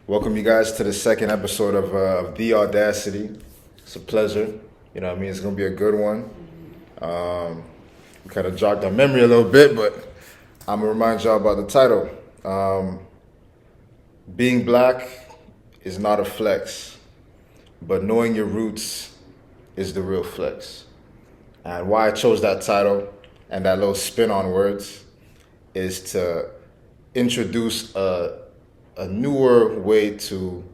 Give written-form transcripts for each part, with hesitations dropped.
Welcome you guys to the second episode of the Audacity. It's a pleasure. You know what I mean? It's going to be a good one. We kind of jogged our memory a little bit, but I'm going to remind y'all about the title. Being black is not a flex, but knowing your roots is the real flex. And why I chose that title and that little spin on words is to introduce a newer way to,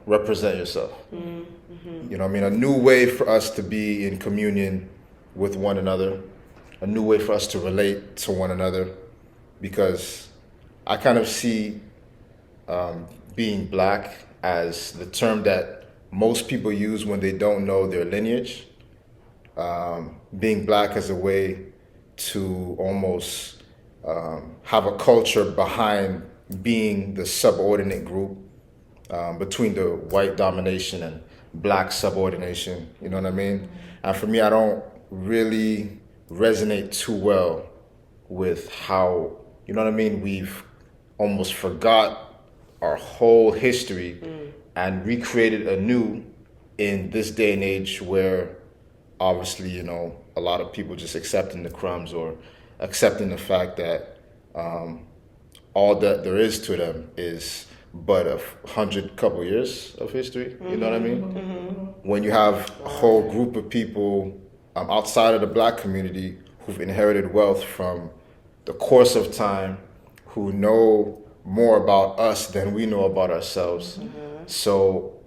represent yourself. Mm-hmm. You know what I mean? A new way for us to be in communion with one another, a new way for us to relate to one another, because I kind of see being black as the term that most people use when they don't know their lineage. Being black as a way to almost have a culture behind being the subordinate group between the white domination and black subordination, you know what I mean? And for me, I don't really resonate too well with how, you know what I mean, we've almost forgot our whole history and recreated anew in this day and age where obviously, a lot of people just accepting the crumbs or accepting the fact that all that there is to them is but 100 couple years of history. You know what I mean? Mm-hmm. When you have a whole group of people outside of the black community who've inherited wealth from the course of time, who know more about us than we know about ourselves. Mm-hmm. So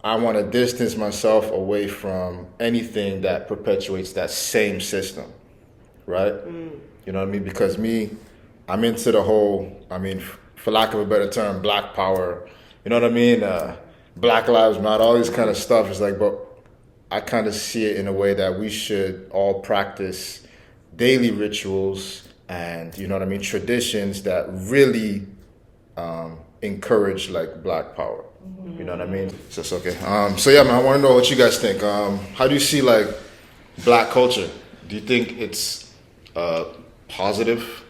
I want to distance myself away from anything that perpetuates that same system, right? You know what I mean? Because I'm into the whole, for lack of a better term, black power, you know what I mean? Black Lives Matter, all this kind of stuff. It's like, but I kind of see it in a way that we should all practice daily rituals and, you know what I mean, traditions that really encourage like black power. You know what I mean? So it's okay. So yeah, man, I want to know what you guys think. How do you see like black culture? Do you think it's a positive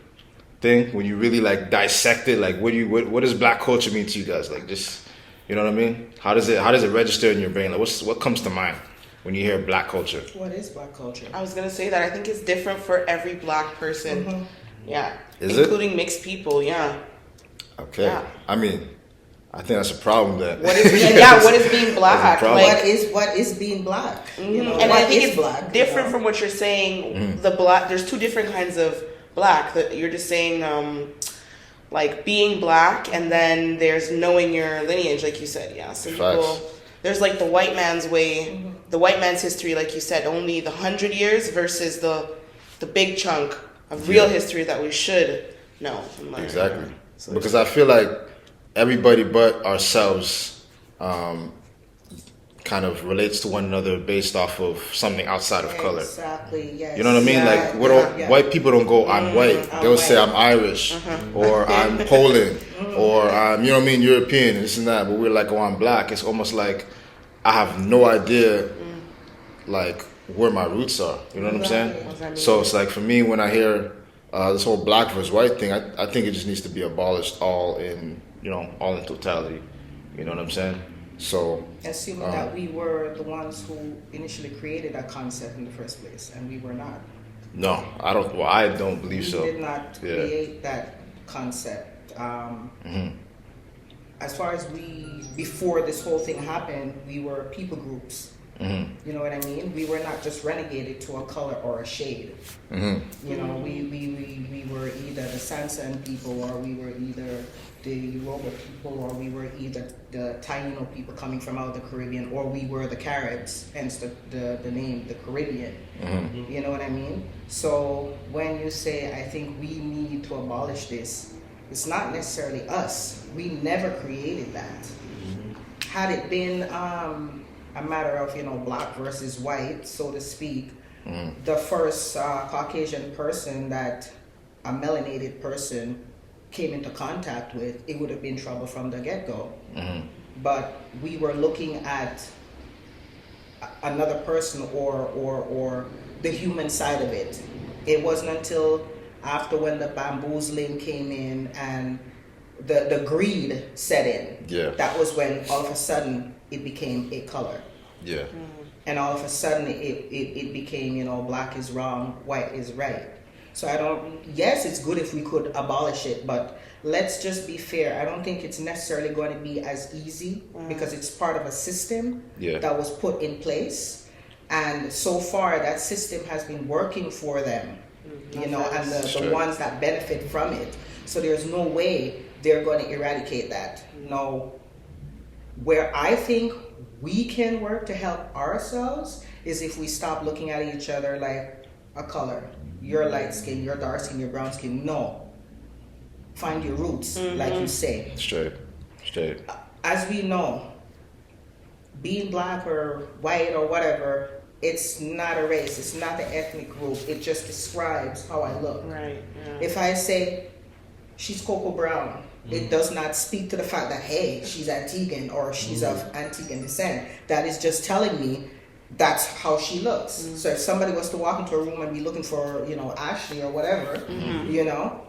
thing when you really like dissect it? Like, what does black culture mean to you guys? Like, just, you know what I mean? How does it register in your brain? Like, what comes to mind when you hear black culture? What is black culture? I was gonna say that I think it's different for every black person. Mm-hmm. Yeah, including mixed people. Yeah. Okay. Yeah. I think that's a problem. That what is being black? What is being black? Mm-hmm. And I think it's black, different from what you're saying. Mm-hmm. The black. There's two different kinds of black. That you're just saying, like being black, and then there's knowing your lineage, like you said. Yeah. So people, there's like the white man's way, the white man's history, like you said, only the 100 years versus the big chunk of real history that we should know. Exactly. So because I feel like everybody but ourselves kind of relates to one another based off of something outside of color. Exactly, yes. You know what I mean? Yeah, like, white people don't go, I'm white. They'll say I'm Irish, or I'm Poland, or I'm, you know what I mean, European, and this and that. But we're like, oh, I'm black. It's almost like I have no idea, like, where my roots are. You know what I'm saying? So it's like, for me, when I hear this whole black versus white thing, I think it just needs to be abolished all in totality. You know what I'm saying? So assuming that we were the ones who initially created that concept in the first place, and we were not. No, I don't. Well, I don't believe so. We did not create that concept. As far as before this whole thing happened, we were people groups. You know what I mean? We were not just renegated to a color or a shade. You know, we were either the Swanson people, or we were either the Yoruba people, or we were either the Taino people coming from out of the Caribbean, or we were the Caribs, hence the name, the Caribbean. You know what I mean? So when you say, I think we need to abolish this, it's not necessarily us. We never created that. Had it been a matter of, black versus white, so to speak, the first Caucasian person that a melanated person came into contact with, it would have been trouble from the get-go. But we were looking at another person or the human side of it. It wasn't until after when the bamboozling came in and the greed set in. Yeah. That was when all of a sudden it became a color. Yeah. And all of a sudden it became, you know, black is wrong, white is right. So yes, it's good if we could abolish it, but let's just be fair. I don't think it's necessarily going to be as easy because it's part of a system that was put in place. And so far that system has been working for them, you know, and the ones that benefit from it. So there's no way they're going to eradicate that. No. Where I think we can work to help ourselves is if we stop looking at each other like a color. You're light skin, you're dark skin, you're brown skin. No. Find your roots, like you say. Straight. As we know, being black or white or whatever, it's not a race, it's not an ethnic group. It just describes how I look. Right. Yeah. If I say she's cocoa brown, it does not speak to the fact that, hey, she's Antiguan or she's of Antiguan descent. That is just telling me that's how she looks. So if somebody was to walk into a room and be looking for, you know, Ashley or whatever, you know,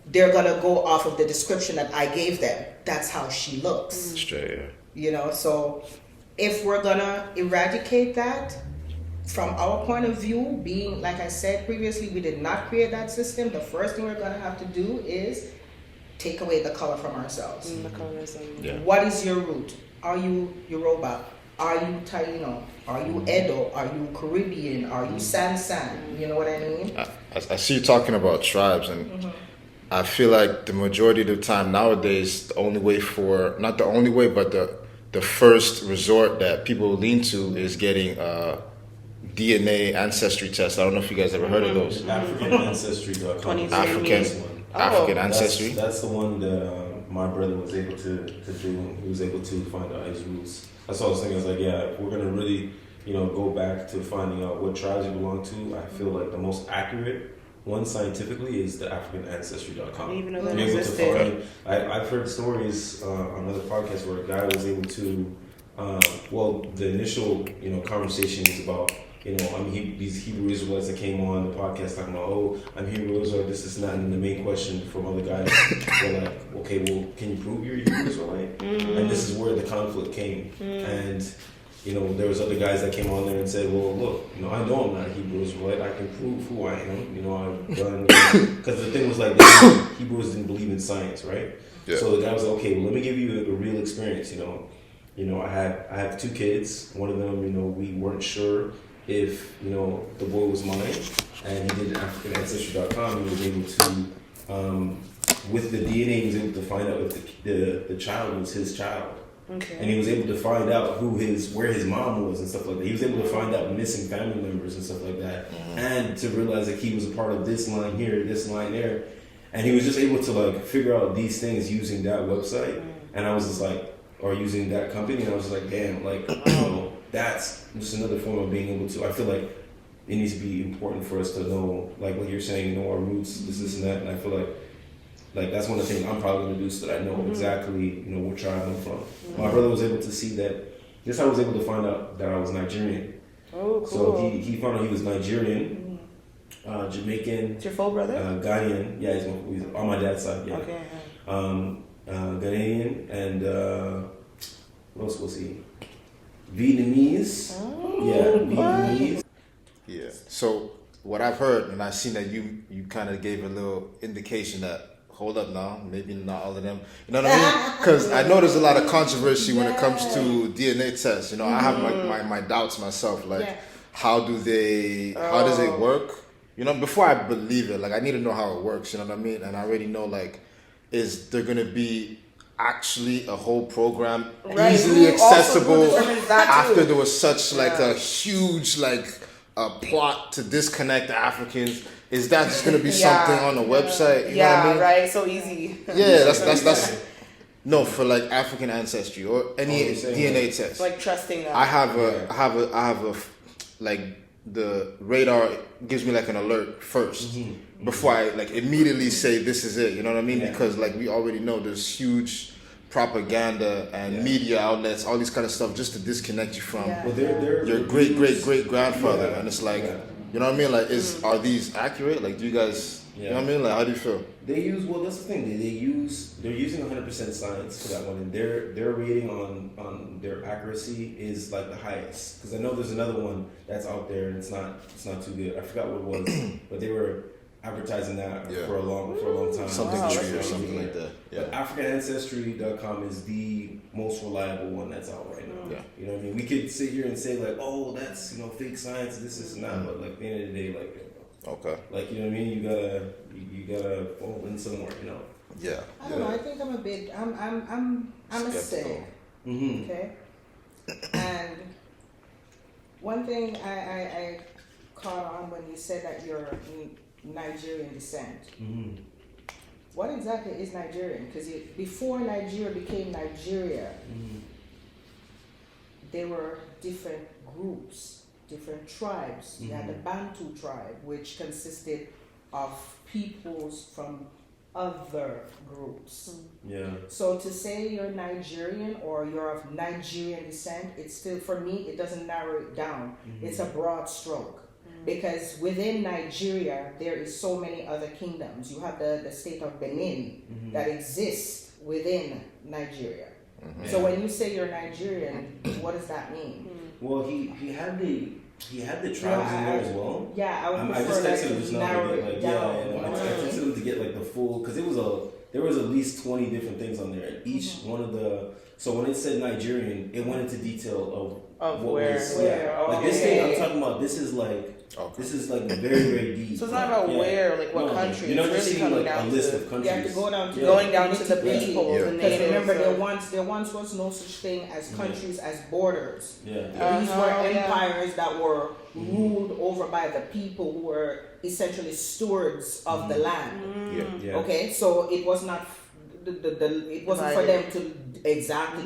they're going to go off of the description that I gave them. That's how she looks. Straight, yeah. You know, so if we're going to eradicate that, from our point of view, being, like I said previously, we did not create that system. The first thing we're going to have to do is take away the color from ourselves. The colorism. Yeah. What is your root? Are you Yoruba? Are you Taino? Are you Edo? Are you Caribbean? Are you Sansan? You know what I mean? I see you talking about tribes, and I feel like the majority of the time nowadays, the only way not the only way, but the first resort that people lean to is getting DNA ancestry tests. I don't know if you guys ever heard of those. African Ancestry.com. African Ancestry. That's the one that my brother was able to do. He was able to find out his roots. That's all I was thinking. I was like, yeah, if we're gonna really, you know, go back to finding out what tribes you belong to, I feel like the most accurate one scientifically is the African Ancestry.com. Even though that existed. I've heard stories on other podcasts where a guy was able to, the initial, you know, conversation was about, you know, these Hebrew Israelites that came on the podcast talking about, oh, I'm Hebrew Israelite, this is not. And the main question from other guys were like, okay, well, can you prove you're a Hebrew Israelite? And this is where the conflict came. And, you know, there was other guys that came on there and said, well, look, you know, I know I'm not a Hebrew Israelite. I can prove who I am. You know, I've done, because the thing was like, the Hebrews didn't believe in science, right? Yeah. So the guy was like, okay, well, let me give you a real experience, you know. You know, I have 2 kids. One of them, you know, we weren't sure if, you know, the boy was mine, and he did AfricanAncestry.com. He was able to, with the DNA, he was able to find out if the child was his child. Okay. And he was able to find out where his mom was and stuff like that. He was able to find out missing family members and stuff like that, and to realize that he was a part of this line here, this line there, and he was just able to like figure out these things using that website. And I was just like, or using that company, and I was just like, damn, like, you know, that's just another form of being able to. I feel like it needs to be important for us to know, like what you're saying, know our roots, this and that, and I feel like that's one of the things I'm probably going to do so that I know exactly, you know, what tribe I'm from. My brother was able to see that. This I was able to find out that I was Nigerian. Oh, cool. So he found out he was Nigerian, Jamaican. It's your full brother? Ghanaian. Yeah, he's on my dad's side. Yeah. Okay. Ghanaian and what else was he? Vietnamese. Oh, yeah, Vietnamese. Yeah. So what I've heard, and I've seen that you kind of gave a little indication that, hold up now, maybe not all of them. You know what I mean? Because I know there's a lot of controversy when it comes to DNA tests. You know, I have my doubts myself. Like, how does it work? You know, before I believe it, like I need to know how it works. You know what I mean? And I already know, like, is there gonna be actually a whole program easily accessible after there was such like a huge plot to disconnect the Africans? Is that just gonna be something on the website? You know what I mean? Right. So easy. Yeah, that's no, for like African ancestry or any DNA test. Like trusting that. I have a like the radar gives me like an alert first before I like immediately say this is it. You know what I mean? Because like we already know there's huge propaganda and media outlets, all these kind of stuff, just to disconnect you from your great grandfather, and it's like, you know what I mean? Like, are these accurate? Like, do you guys You know what I mean? Like, how do you feel? They use, well, that's the thing. They're using 100% science for that one, and their rating on their accuracy is like the highest. Because I know there's another one that's out there, and it's not too good. I forgot what it was, but they were advertising that for a long time. Something tree or something like that. Yeah. But AfricanAncestry.com is the most reliable one that's out right now. Yeah. You know what I mean? We could sit here and say like, oh, that's fake science, this is not, but like at the end of the day, like, okay, like, you know what I mean? You gotta fall in somewhere, Yeah. I don't know. I think I'm a bit. I'm a cynic. Mm-hmm. Okay. And one thing I caught on when you said that you're Nigerian descent. Mm-hmm. What exactly is Nigerian? Because before Nigeria became Nigeria, there were different groups, different tribes. You had the Bantu tribe, which consisted of peoples from other groups. Yeah. So to say you're Nigerian or you're of Nigerian descent, it's still, for me, it doesn't narrow it down. It's a broad stroke. Because within Nigeria, there is so many other kingdoms. You have the state of Benin that exists within Nigeria. So when you say you're Nigerian, what does that mean? Well, he had the tribes in there as well. Yeah, I would I prefer just texted that him just to now narrow to it get down. I texted him to get like the full, because there was at least 20 different things on there, and each one of the, so when it said Nigerian, it went into detail of what where. was, like this thing I'm talking about. This is like very, very deep. So it's not about where, like what country. You're not it's just really seeing coming like down a list to of countries. You have to go down to going down to the nitty-gritty. people, the Because native. remember, there once was no such thing as countries as borders. Yeah. These were empires that were ruled over by the people who were essentially stewards of the land. Yeah. Okay, so it was not it wasn't for them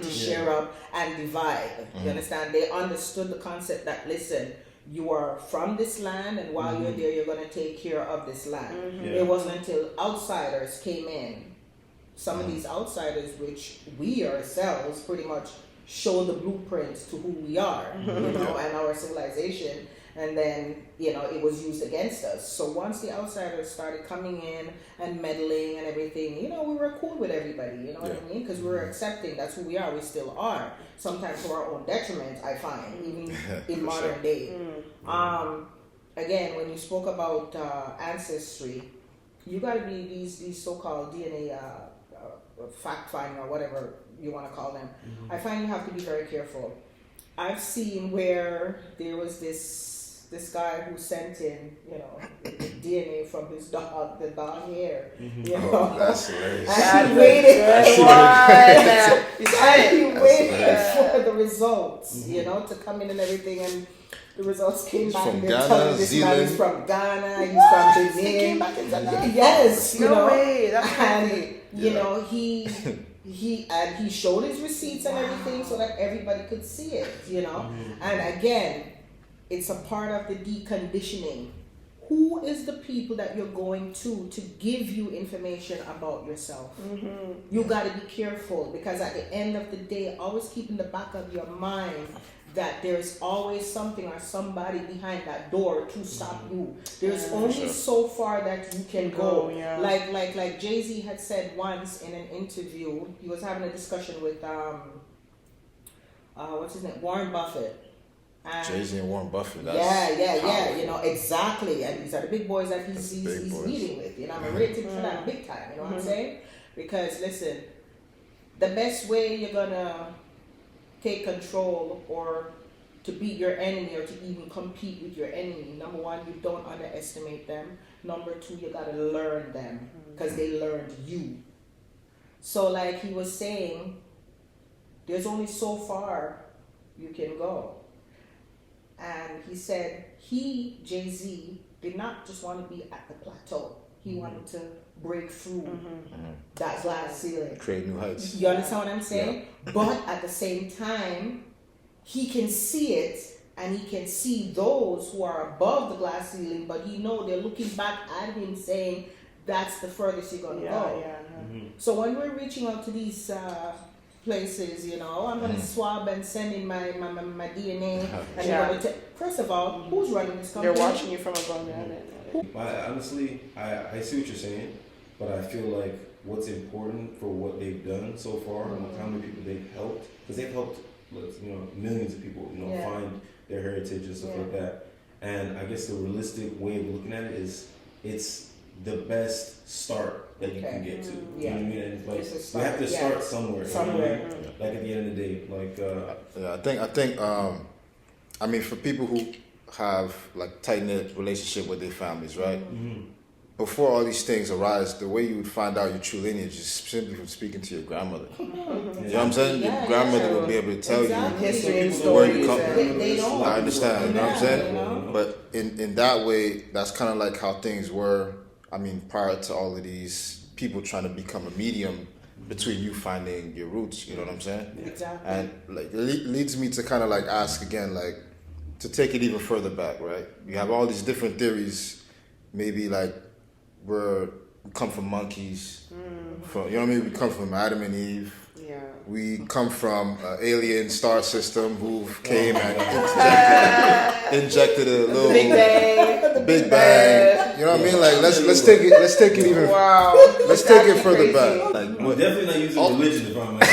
to share up and divide. You understand? They understood the concept that, listen, you are from this land, and while you're there, you're going to take care of this land. It wasn't until outsiders came in. Some of these outsiders, which we ourselves pretty much show the blueprints to who we are, and our civilization. And then, it was used against us. So once the outsiders started coming in and meddling and everything, we were cool with everybody, you know what I mean? Because we were accepting, that's who we are, we still are. Sometimes to our own detriment, I find, even in modern day. Again, when you spoke about ancestry, you got to be these so-called DNA fact-finding or whatever you want to call them. I find you have to be very careful. I've seen where there was this guy who sent in, DNA from his dog, the dog hair. That's hilarious. And he waited for the results, to come in and everything, and the results came back. From and Ghana, telling this man Zealand. he's from Ghana, he's from Benin. He came back into Ghana? Yes, No way, that's and crazy. he showed his receipts and everything so that everybody could see it, And again, it's a part of the deconditioning. Who is the people that you're going to give you information about yourself? You got to be careful, because at the end of the day, always keep in the back of your mind that there's always something or somebody behind that door to stop you. There's only so far that you can go. Like Jay-Z had said once in an interview, he was having a discussion with what's his name, Warren Buffett. Jay-Z and Warren Buffett. Yeah. Exactly. And these are the big boys that he's meeting with. I'm rated for that big time. You know what I'm saying? Because listen, the best way you're gonna take control or to beat your enemy or to even compete with your enemy, number one, you don't underestimate them. Number two, you gotta learn them because they learned you. So like he was saying, there's only so far you can go. And he said Jay-Z, did not just want to be at the plateau. He wanted to break through that glass ceiling. Create new heights. You understand what I'm saying? Yeah. But at the same time, he can see it, and he can see those who are above the glass ceiling, but he know they're looking back at him saying, that's the furthest you're going to go. So when we're reaching out to these places, you know. I'm gonna swab and send in my DNA, and they're gonna first of all, who's running this company? They're watching you from above. Honestly, I see what you're saying, but I feel like what's important for what they've done so far, and how many people they've helped, because they've helped, millions of people, find their heritage and stuff like that. And I guess the realistic way of looking at it is, it's the best start that you can get to. You know what I mean? And like, we have to start somewhere. Somewhere. Like at the end of the day, like. I think. I mean, for people who have like tight-knit relationship with their families, right? Before all these things arise, the way you would find out your true lineage is simply from speaking to your grandmother. You know what I'm saying? Your grandmother will be able to tell you where you come from. I understand, you know what I'm saying? But in that way, that's kind of like how things were, I mean, prior to all of these people trying to become a medium between you finding your roots, you know what I'm saying? Exactly. And like it leads me to kind of like ask again, like, to take it even further back, right? You have all these different theories, maybe like we come from monkeys, from, you know what I mean? We come from Adam and Eve. Yeah. We come from an alien star system who came and injected a little Big Bang. You know what I mean? Like let's take it even. Wow. Let's take it further back. Like, We're definitely not using religion if I'm like,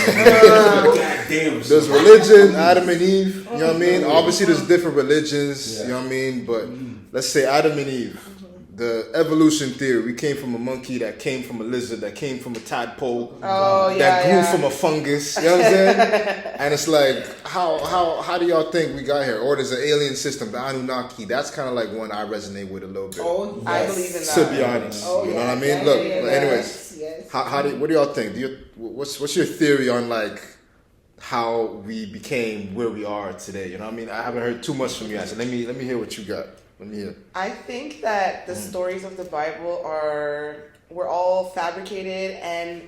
goddamn. There's religion, Adam and Eve. You know what I mean? Obviously, there's different religions. You know what I mean? But let's say Adam and Eve. The evolution theory, we came from a monkey that came from a lizard that came from a tadpole that grew from a fungus, you know what I'm saying? And it's like, how do y'all think we got here? Or there's an alien system, the Anunnaki. That's kind of like one I resonate with a little bit. Oh, yes. I believe in that. To be honest, you know what I mean? Look, anyways, what do y'all think? What's your theory on like how we became where we are today? You know what I mean? I haven't heard too much from you guys. So let me hear what you got. I think that the stories of the Bible were all fabricated, and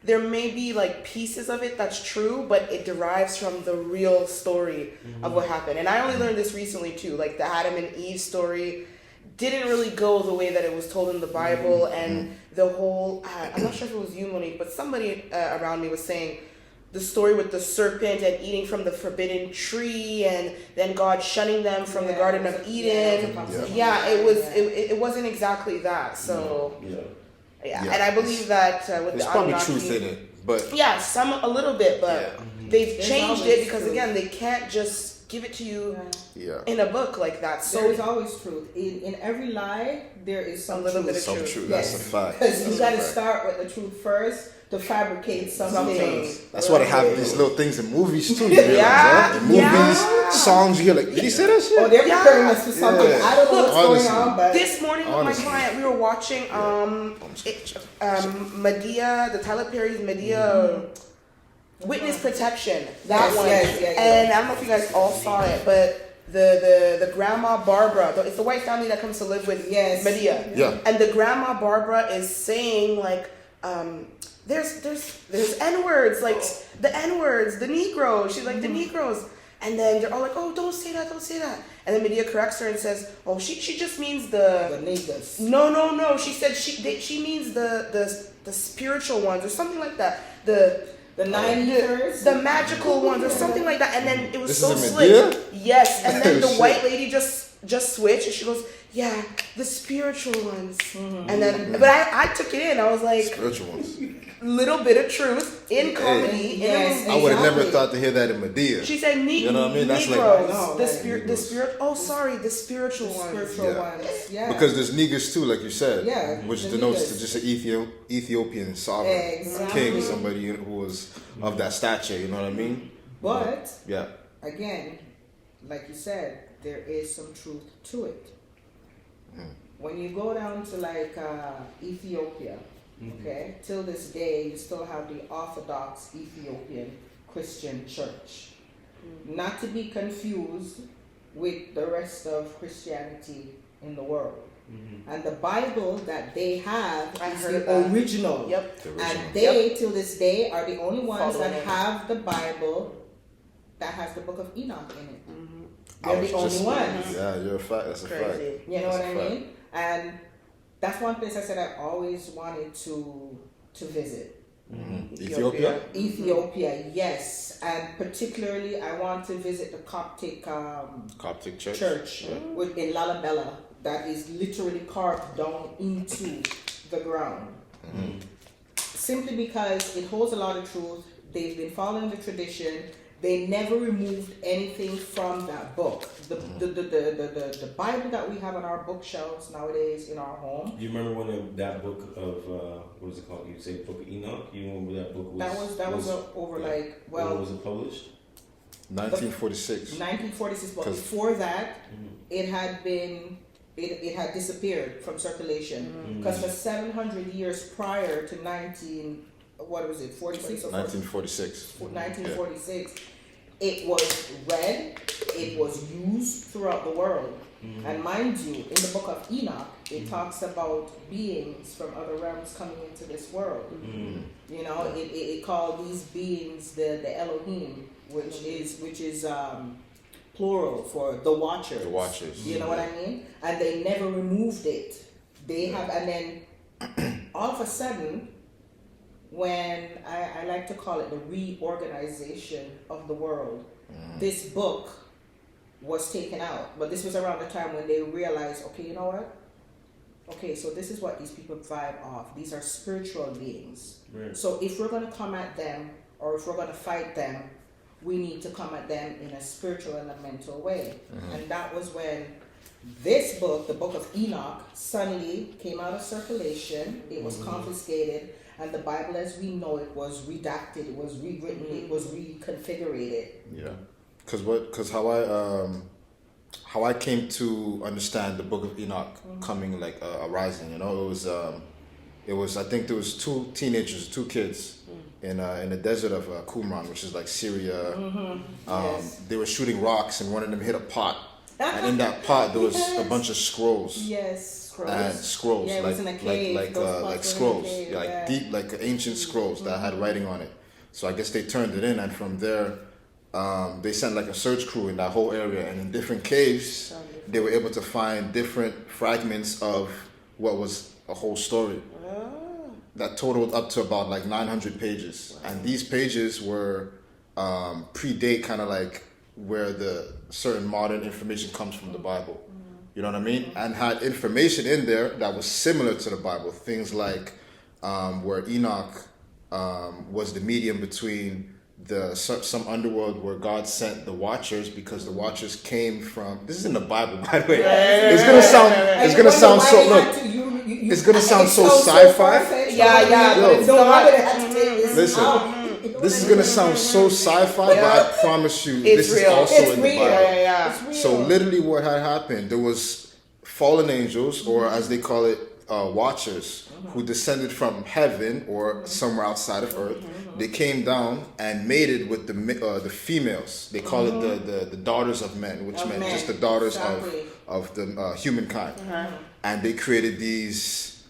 there may be like pieces of it that's true, but it derives from the real story of what happened. And I only learned this recently too, like the Adam and Eve story didn't really go the way that it was told in the Bible, and the whole, I'm not sure if it was you, Monique, but somebody around me was saying, the story with the serpent and eating from the forbidden tree, and then God shunning them from the Garden of Eden. It wasn't exactly that. So and I believe that with there's the probably Anunnaki, truth in it, but a little bit, but they've changed it because again, they can't just give it to you in a book like that. So there is always truth in every lie. There is some little truth. bit of truth. That's a fact. Because you got to start with the truth first to fabricate something. That's why they have these little things in movies too. You realize, huh? In movies, songs, you hear like, did he say that shit? Oh, they're preparing us for something. I don't know what's going on, but this morning with my client, we were watching Medea, the Tyler Perry's Medea. Witness Protection, that one. And I don't know if you guys all saw it, but the grandma Barbara, it's the white family that comes to live with Medea. Yeah. And the grandma Barbara is saying like, there's N-words, like the N-words, the Negroes. She's like the Negroes. And then they're all like, oh, don't say that. And then Medea corrects her and says, oh, she just means the niggas. No. She said she means the spiritual ones or something like that. The 90s, the magical ones or something like that. And then it was so slick. Yes. And then the white lady just switched and she goes, yeah, the spiritual ones. And then, but I took it in. I was like, spiritual ones. Little bit of truth in comedy. I would have never thought to hear that in Medea. She said, you know what I mean? That's Negroes, like the spirit. Oh, sorry, the spiritual ones. Yeah. Because there's niggas too, like you said. Yeah. Which denotes to just an Ethiopian sovereign king, somebody who was of that stature. You know what I mean? But again, like you said, there is some truth to it. When you go down to like Ethiopia, okay, till this day you still have the Orthodox Ethiopian Christian Church. Not to be confused with the rest of Christianity in the world. And the Bible that they have is the original. Yep. And they, till this day, are the only ones that have the Bible that has the book of Enoch in it. They're the only ones. Yeah, you're a fact. That's a fact. You know what I mean? And that's one place I said I always wanted to visit. Ethiopia? Ethiopia, yes. And particularly, I want to visit the Coptic church in Lalibela that is literally carved down into the ground. Simply because it holds a lot of truth. They've been following the tradition. They never removed anything from that book. The Bible that we have on our bookshelves nowadays in our home. You remember when that book of what was it called? You say Book of Enoch. You remember that book was? That was over like well. When was it published? 1946. 1946. But before that, it had been. It had disappeared from circulation because for 700 years prior to 1946 or 1946. 1946, it was read, it was used throughout the world. And mind you, in the book of Enoch, it talks about beings from other realms coming into this world. You know, it called these beings the Elohim, which is plural for the Watchers. The Watchers. You know what I mean? And they never removed it. They have, and then all of a sudden, when I like to call it the reorganization of the world, this book was taken out. But this was around the time when they realized, okay, you know what? Okay, so this is what these people vibe off. These are spiritual beings. Right. So if we're going to come at them, or if we're going to fight them, we need to come at them in a spiritual and a mental way. And that was when this book, the Book of Enoch, suddenly came out of circulation. It was confiscated, and the Bible as we know it was redacted, it was rewritten, it was reconfigured. Yeah, because how I came to understand the Book of Enoch coming like arising, you know, it was I think there was two kids in the desert of Qumran, which is like Syria. Yes. They were shooting rocks, and one of them hit a pot, and in that pot there was a bunch of scrolls. Yes, scrolls. And scrolls, Yeah, it was in a cave. like scrolls, cave, like deep, like ancient scrolls that had writing on it. So I guess they turned it in, and from there, they sent like a search crew in that whole area, and in different caves, they were able to find different fragments of what was a whole story. That totaled up to about like 900 pages. And these pages were predate kind of like where the certain modern information comes from the Bible. You know what I mean? And had information in there that was similar to the Bible. Things like where Enoch was the medium between some underworld where God sent the Watchers, because the Watchers came from. This is in the Bible, by the way. It's gonna sound so. Look. It's gonna sound so sci-fi. Listen, this is gonna sound so sci-fi, but I promise you, this is also in the Bible. So literally, what had happened? There was fallen angels, or as they call it, Watchers, who descended from heaven or somewhere outside of Earth. They came down and mated with the females. They call it the daughters of men, which meant just the daughters of the humankind. And they created these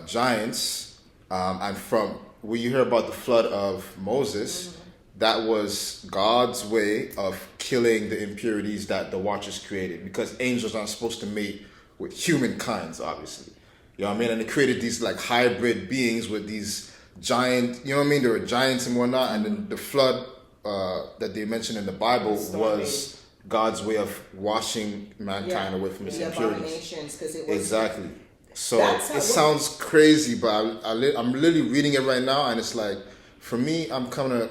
giants. And from when you hear about the flood of Moses, that was God's way of killing the impurities that the Watchers created, because angels aren't supposed to mate with humankinds, obviously. You know what I mean? And they created these like hybrid beings with these giant, you know what I mean? There were giants and whatnot. And then the flood that they mentioned in the Bible was God's way of washing mankind away from its impurities. Exactly. So it sounds crazy, but I'm literally reading it right now, and it's like, for me, I'm coming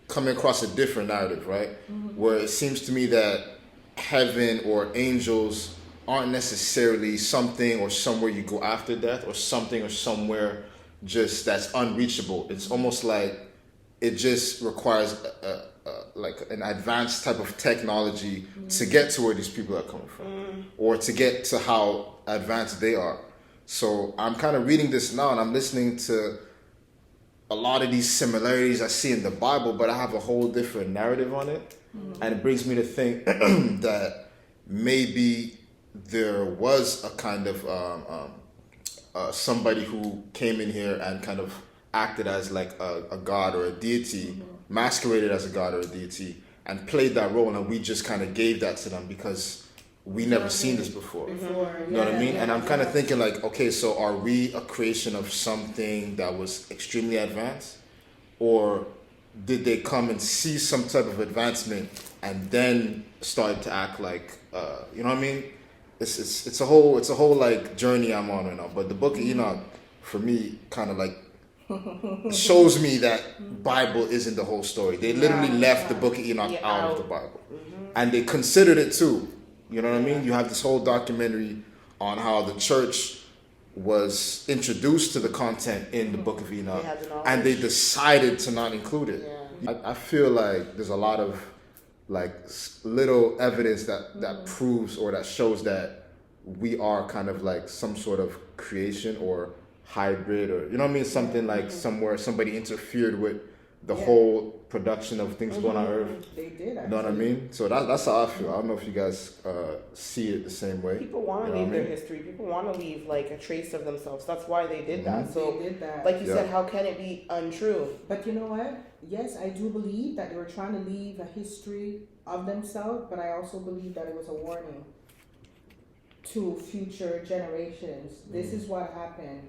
across a different narrative, right? Where it seems to me that heaven or angels aren't necessarily something or somewhere you go after death, or something or somewhere just that's unreachable. It's almost like it just requires like an advanced type of technology to get to where these people are coming from, or to get to how advanced they are. So I'm kind of reading this now, and I'm listening to a lot of these similarities I see in the Bible, but I have a whole different narrative on it. And it brings me to think that maybe there was a kind of somebody who came in here and kind of acted as like a god or a deity, masqueraded as a god or a deity, and played that role, and we just kind of gave that to them because we never seen this before. You know what I mean? And I'm kind of thinking like, okay, so are we a creation of something that was extremely advanced? or did they come and see some type of advancement and then start to act like, you know what I mean? It's a whole like journey I'm on right now. But the Book of Enoch, for me, kind of like shows me that Bible isn't the whole story. They literally left the Book of Enoch out of the Bible, and they considered it too. You know what I mean? You have this whole documentary on how the church was introduced to the content in the Book of Enoch, and they decided to not include it. I feel like there's a lot of like little evidence that proves or that shows that we are kind of like some sort of creation or hybrid, or you know what I mean, something like somewhere somebody interfered with the whole production of things going on Earth. They did. You know what I mean? So that's how I feel. I don't know if you guys see it the same way. People want to leave their history. People want to leave like a trace of themselves. That's why they did that. So, they did that. like you said, how can it be untrue? But you know what? Yes, I do believe that they were trying to leave a history of themselves, but I also believe that it was a warning to future generations. This is what happened.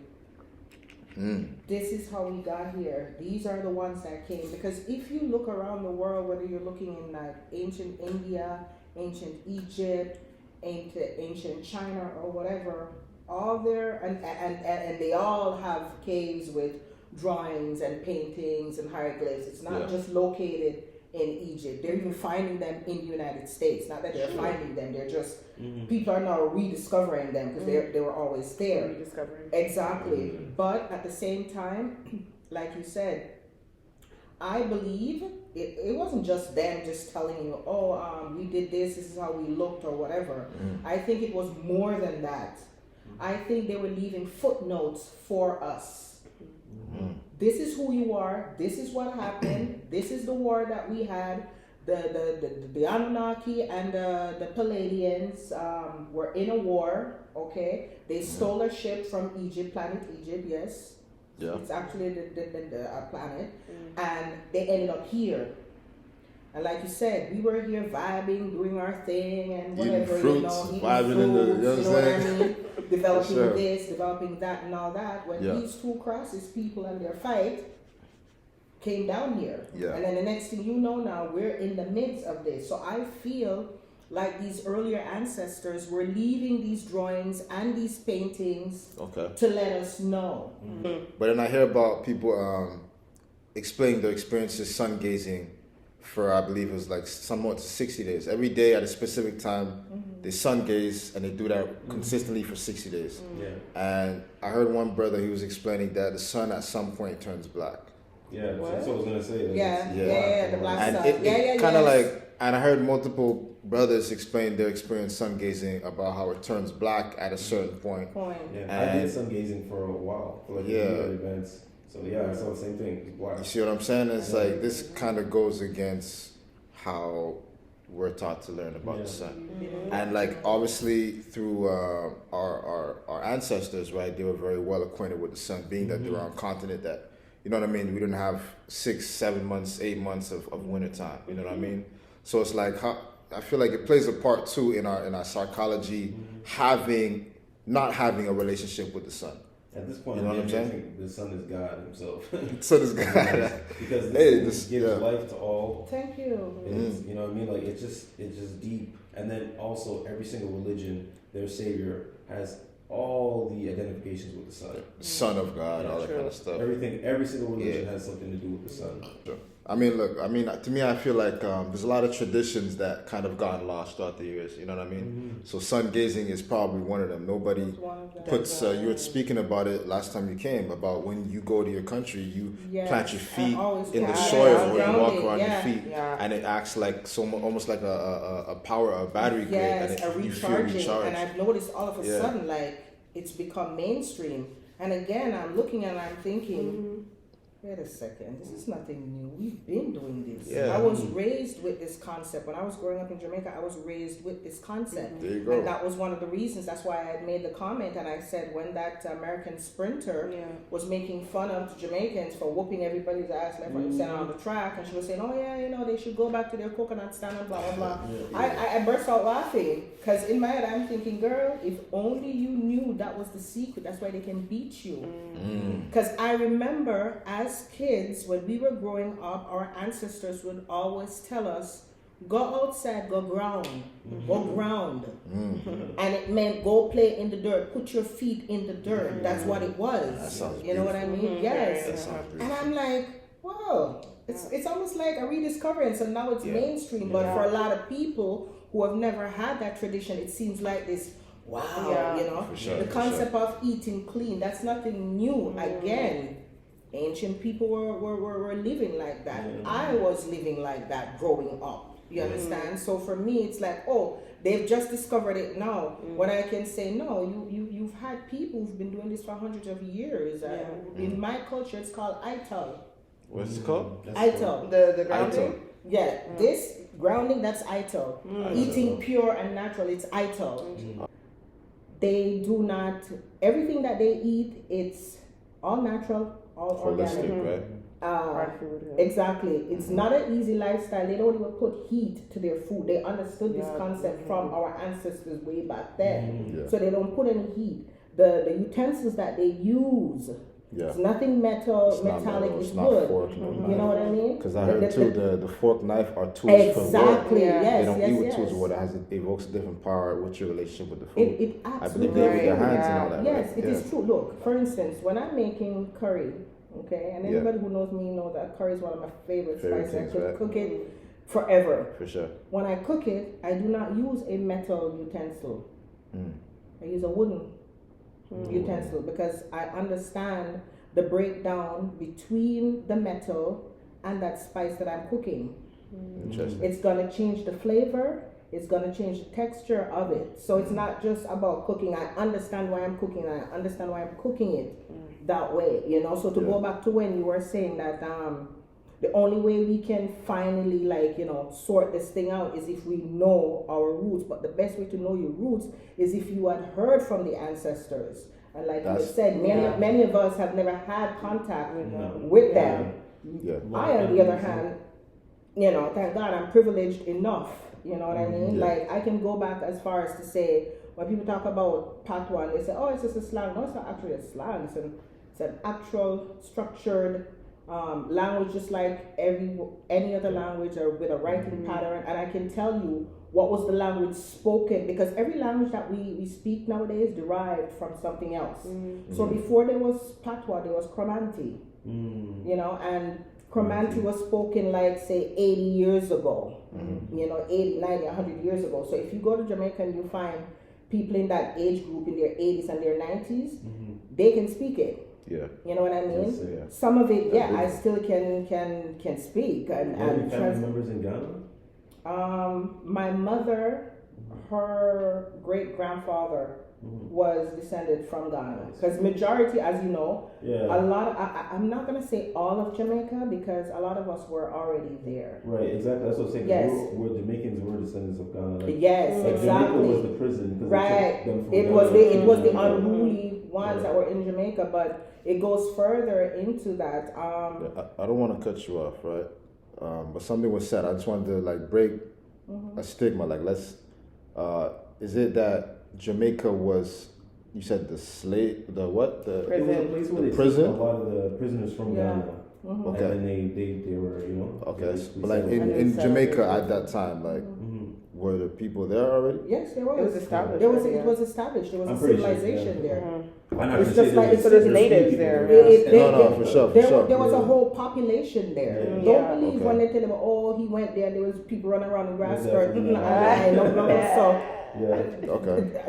This is how we got here. These are the ones that came. Because if you look around the world, whether you're looking in like ancient India, ancient Egypt, ancient China, or whatever, all there and they all have caves with drawings and paintings and hieroglyphs. It's not just located in Egypt. They're even finding them in the United States. Not that they're finding them, they're just people are now rediscovering them because they were always there. Rediscovering. Exactly. But at the same time, like you said, I believe it wasn't just them just telling you, we did this is how we looked or whatever. I think it was more than that. I think they were leaving footnotes for us. This is who you are. This is what happened. This is the war that we had. The Anunnaki and the Palladians were in a war. Okay, they stole a ship from Egypt, planet Egypt. Yes, it's actually the planet, and they ended up here. And like you said, we were here vibing, doing our thing, and whatever, eating fruits, vibing in the, you know what I mean? Developing this, developing that, and all that. When these two crosses, people and their fight, came down here. And then the next thing you know now, we're in the midst of this. So I feel like these earlier ancestors were leaving these drawings and these paintings to let us know. But then I hear about people explaining their experiences sun gazing for, I believe it was like somewhat 60 days. Every day at a specific time, they sun gaze, and they do that consistently for 60 days. And I heard one brother, he was explaining that the sun at some point turns black. That's what I was gonna say. The black sun. And it kind of like, and I heard multiple brothers explain their experience sun gazing about how it turns black at a certain point. I did sun gazing for a while, for like events. So I saw the same thing. It's black. You see what I'm saying? It's like this kind of goes against how we're taught to learn about the sun. And like obviously through our ancestors, right? They were very well acquainted with the sun, being that they were on a continent that, you know what I mean? We didn't have 6, 7 months, 8 months of winter time. You know what I mean? So it's like I feel like it plays a part too in our psychology, not having a relationship with the sun. At this point, you know what I'm saying? I think the sun is God himself. The sun is God. Because this gives life to all. Thank you. It's, you know what I mean? Like it's just deep. And then also every single religion, their savior has all the identifications with the sun. Son of God, all that kind of stuff. Every single religion has something to do with the sun. Sure. I mean, look, to me, I feel like there's a lot of traditions that kind of gotten lost throughout the years. You know what I mean? So sun gazing is probably one of them. Nobody puts. You were speaking about it last time you came about when you go to your country, you plant your feet in the soil or you walk around your feet, and it acts like almost like a battery grid, and you feel recharged. And I've noticed all of a sudden, like it's become mainstream. And again, I'm looking and I'm thinking. Wait a second, this is nothing new. We've been doing this. I was raised with this concept. When I was growing up in Jamaica, I was raised with this concept. There you go. And that was one of the reasons. That's why I had made the comment, and I said when that American sprinter was making fun of Jamaicans for whooping everybody's ass left, right, center on the track, and she was saying, they should go back to their coconut stand and blah, blah, blah. I burst out laughing, because in my head I'm thinking, girl, if only you knew that was the secret. That's why they can beat you. Because I remember as as kids, when we were growing up, our ancestors would always tell us, go outside, go ground, go ground. And it meant go play in the dirt, put your feet in the dirt. That's what it was. You know what I mean? Yes. And I'm like, whoa, it's almost like a rediscovery. So now it's mainstream, but for a lot of people who have never had that tradition, it seems like this, wow, you know, the concept of eating clean, that's nothing new. Again, ancient people were living like that. I was living like that growing up. You understand? So for me, it's like, oh, they've just discovered it now. When I can say, no, you've had people who've been doing this for hundreds of years. In my culture, it's called ital. What's it called? Ital. The grounding? Yeah, this grounding, that's ital. Eating pure and natural, it's ital. They do not, everything that they eat, it's all natural, all Holistic, organic. right? Exactly. It's not an easy lifestyle. They don't even put heat to their food. They understood this concept from our ancestors way back then. So they don't put any heat. The utensils that they use, it's nothing metallic, it's wood. You know what I mean? Because I heard too, the fork, knife are tools exactly, for work. Yes, they don't yes, eat with yes. tools or it evokes a different power. What's your relationship with the food? It I absolutely believe they with their hands and all that. Yes, right? it is true. Look, for instance, when I'm making curry, okay, and anybody who knows me knows that curry is one of my favorite spices. I could cook it forever. For sure. When I cook it, I do not use a metal utensil. I use a wooden utensil because I understand the breakdown between the metal and that spice that I'm cooking. Interesting. It's going to change the flavor. It's going to change the texture of it. So it's not just about cooking. I understand why I'm cooking. I understand why I'm cooking it that way, you know. So to go back to when you were saying that the only way we can finally, like, you know, sort this thing out is if we know our roots. But the best way to know your roots is if you had heard from the ancestors. And like you said, many of us have never had contact with them. I, on the other hand, you know, thank God I'm privileged enough. You know what I mean? Like, I can go back as far as to say, when people talk about patois, they say, oh, it's just a slang. No, it's not actually a slang. It's an actual structured language, just like any other language, or with a writing pattern. And I can tell you what was the language spoken, because every language that we speak nowadays derived from something else. So before there was patois, there was Cromanti. You know, and Cromanti was spoken like, say, 80 years ago. You know, 80, 90, 100 years ago. So if you go to Jamaica and you find people in that age group in their 80s and their 90s, they can speak it. You know what I mean? Yes, some of it, I still can speak. And family members in Ghana? My mother, her great grandfather was descended from Ghana. Because majority, as you know, a lot of, I'm not going to say all of Jamaica, because a lot of us were already there. Right, exactly. That's what I'm saying. Yes. We're Jamaicans, we're descendants of Ghana. Yes, like exactly. Jamaica was the prison. Right. Them from It Ghana. was the unruly ones that were in Jamaica, but it goes further into that. I don't want to cut you off, right? But something was said. I just wanted to like break a stigma. Like, is it that Jamaica was, you said the slave, the what? The Prison. It was a place where they prison? took a lot of the prisoners from Ghana. Okay. And then they were, you know. Okay. But like in Jamaica at that time, like, were the people there already? Yes, there was. It was established. It was established. There was a civilization there. It's just like so there's natives there. For sure. There was a whole population there. Don't believe when they tell them, oh, he went there. There was people running around in grass skirt. So,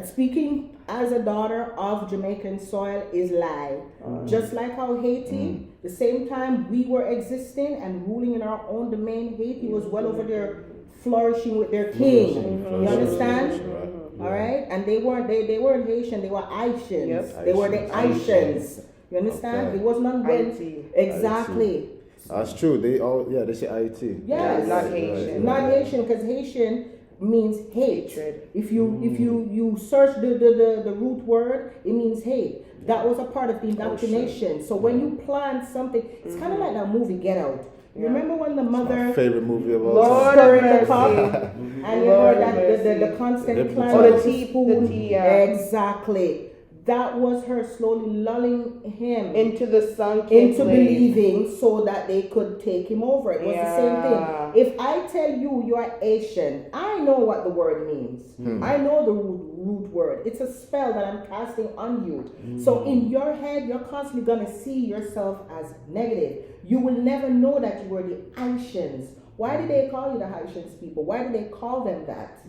speaking as a daughter of Jamaican soil is lie. Just like how Haiti, the same time we were existing and ruling in our own domain, Haiti was well over there flourishing with their king. You understand? All right, and they weren't Haitian. They were Haitians. Yep. They were the Haitians. You understand? Okay. It was not when exactly. That's true. They say IT. Yes, not Haitian. Not Haitian, because Haitian means hate. If you search the root word, it means hate. That was a part of the indoctrination. So when you plant something, it's kind of like that movie Get Out. You remember when the mother, my favorite movie of all time. stirring the cup, and you heard that the constant clang of the teaspoon. The tea, Exactly. that was her slowly lulling him into the sunk into place. believing so that they could take him over. It was the same thing. If I tell you you're Asian, I know what the word means. I know the root word. It's a spell that I'm casting on you. So in your head, you're constantly going to see yourself as negative. You will never know that you were the Haitians. Why did they call you the Haitians people? Why did they call them that?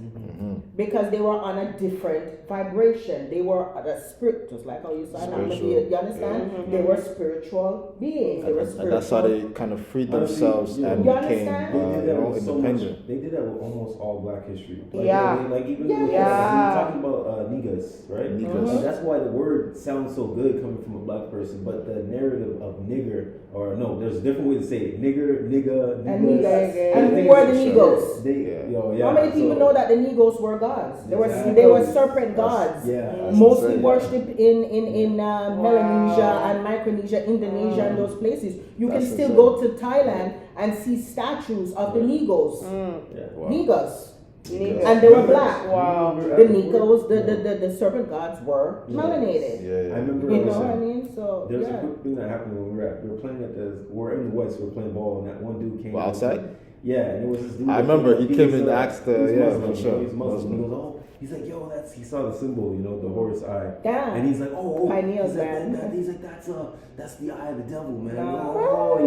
Because they were on a different vibration. They were a spirit, just like how you said. You understand? They were spiritual beings. They were spiritual. And that's how they kind of freed themselves and became independent. They did that with almost all Black history. Like, even we were talking about niggas, right? Niggas. That's why the word sounds so good coming from a Black person, but the narrative of nigger, or no, there's a different way to say it. Nigger, nigga, niggas. And who were the Negos? How many people know that the Negos were gods? They were serpent gods. Mostly worshipped in Melanesia and Micronesia, Indonesia, and those places. You can still go to Thailand and see statues of the Negos. Negas. And they were Black. Wow. The Negos, the serpent gods were melanated. I remember. You know what I mean? So there's a quick thing that happened when we were playing we're in the West, we were playing ball, and that one dude came outside. Yeah, and it was this dude. I remember he came and asked Muslim, for sure. He's Muslim. He goes, he's like, yo, he saw the symbol, the horse eye. Yeah. And he's like, that's the eye of the devil, man. He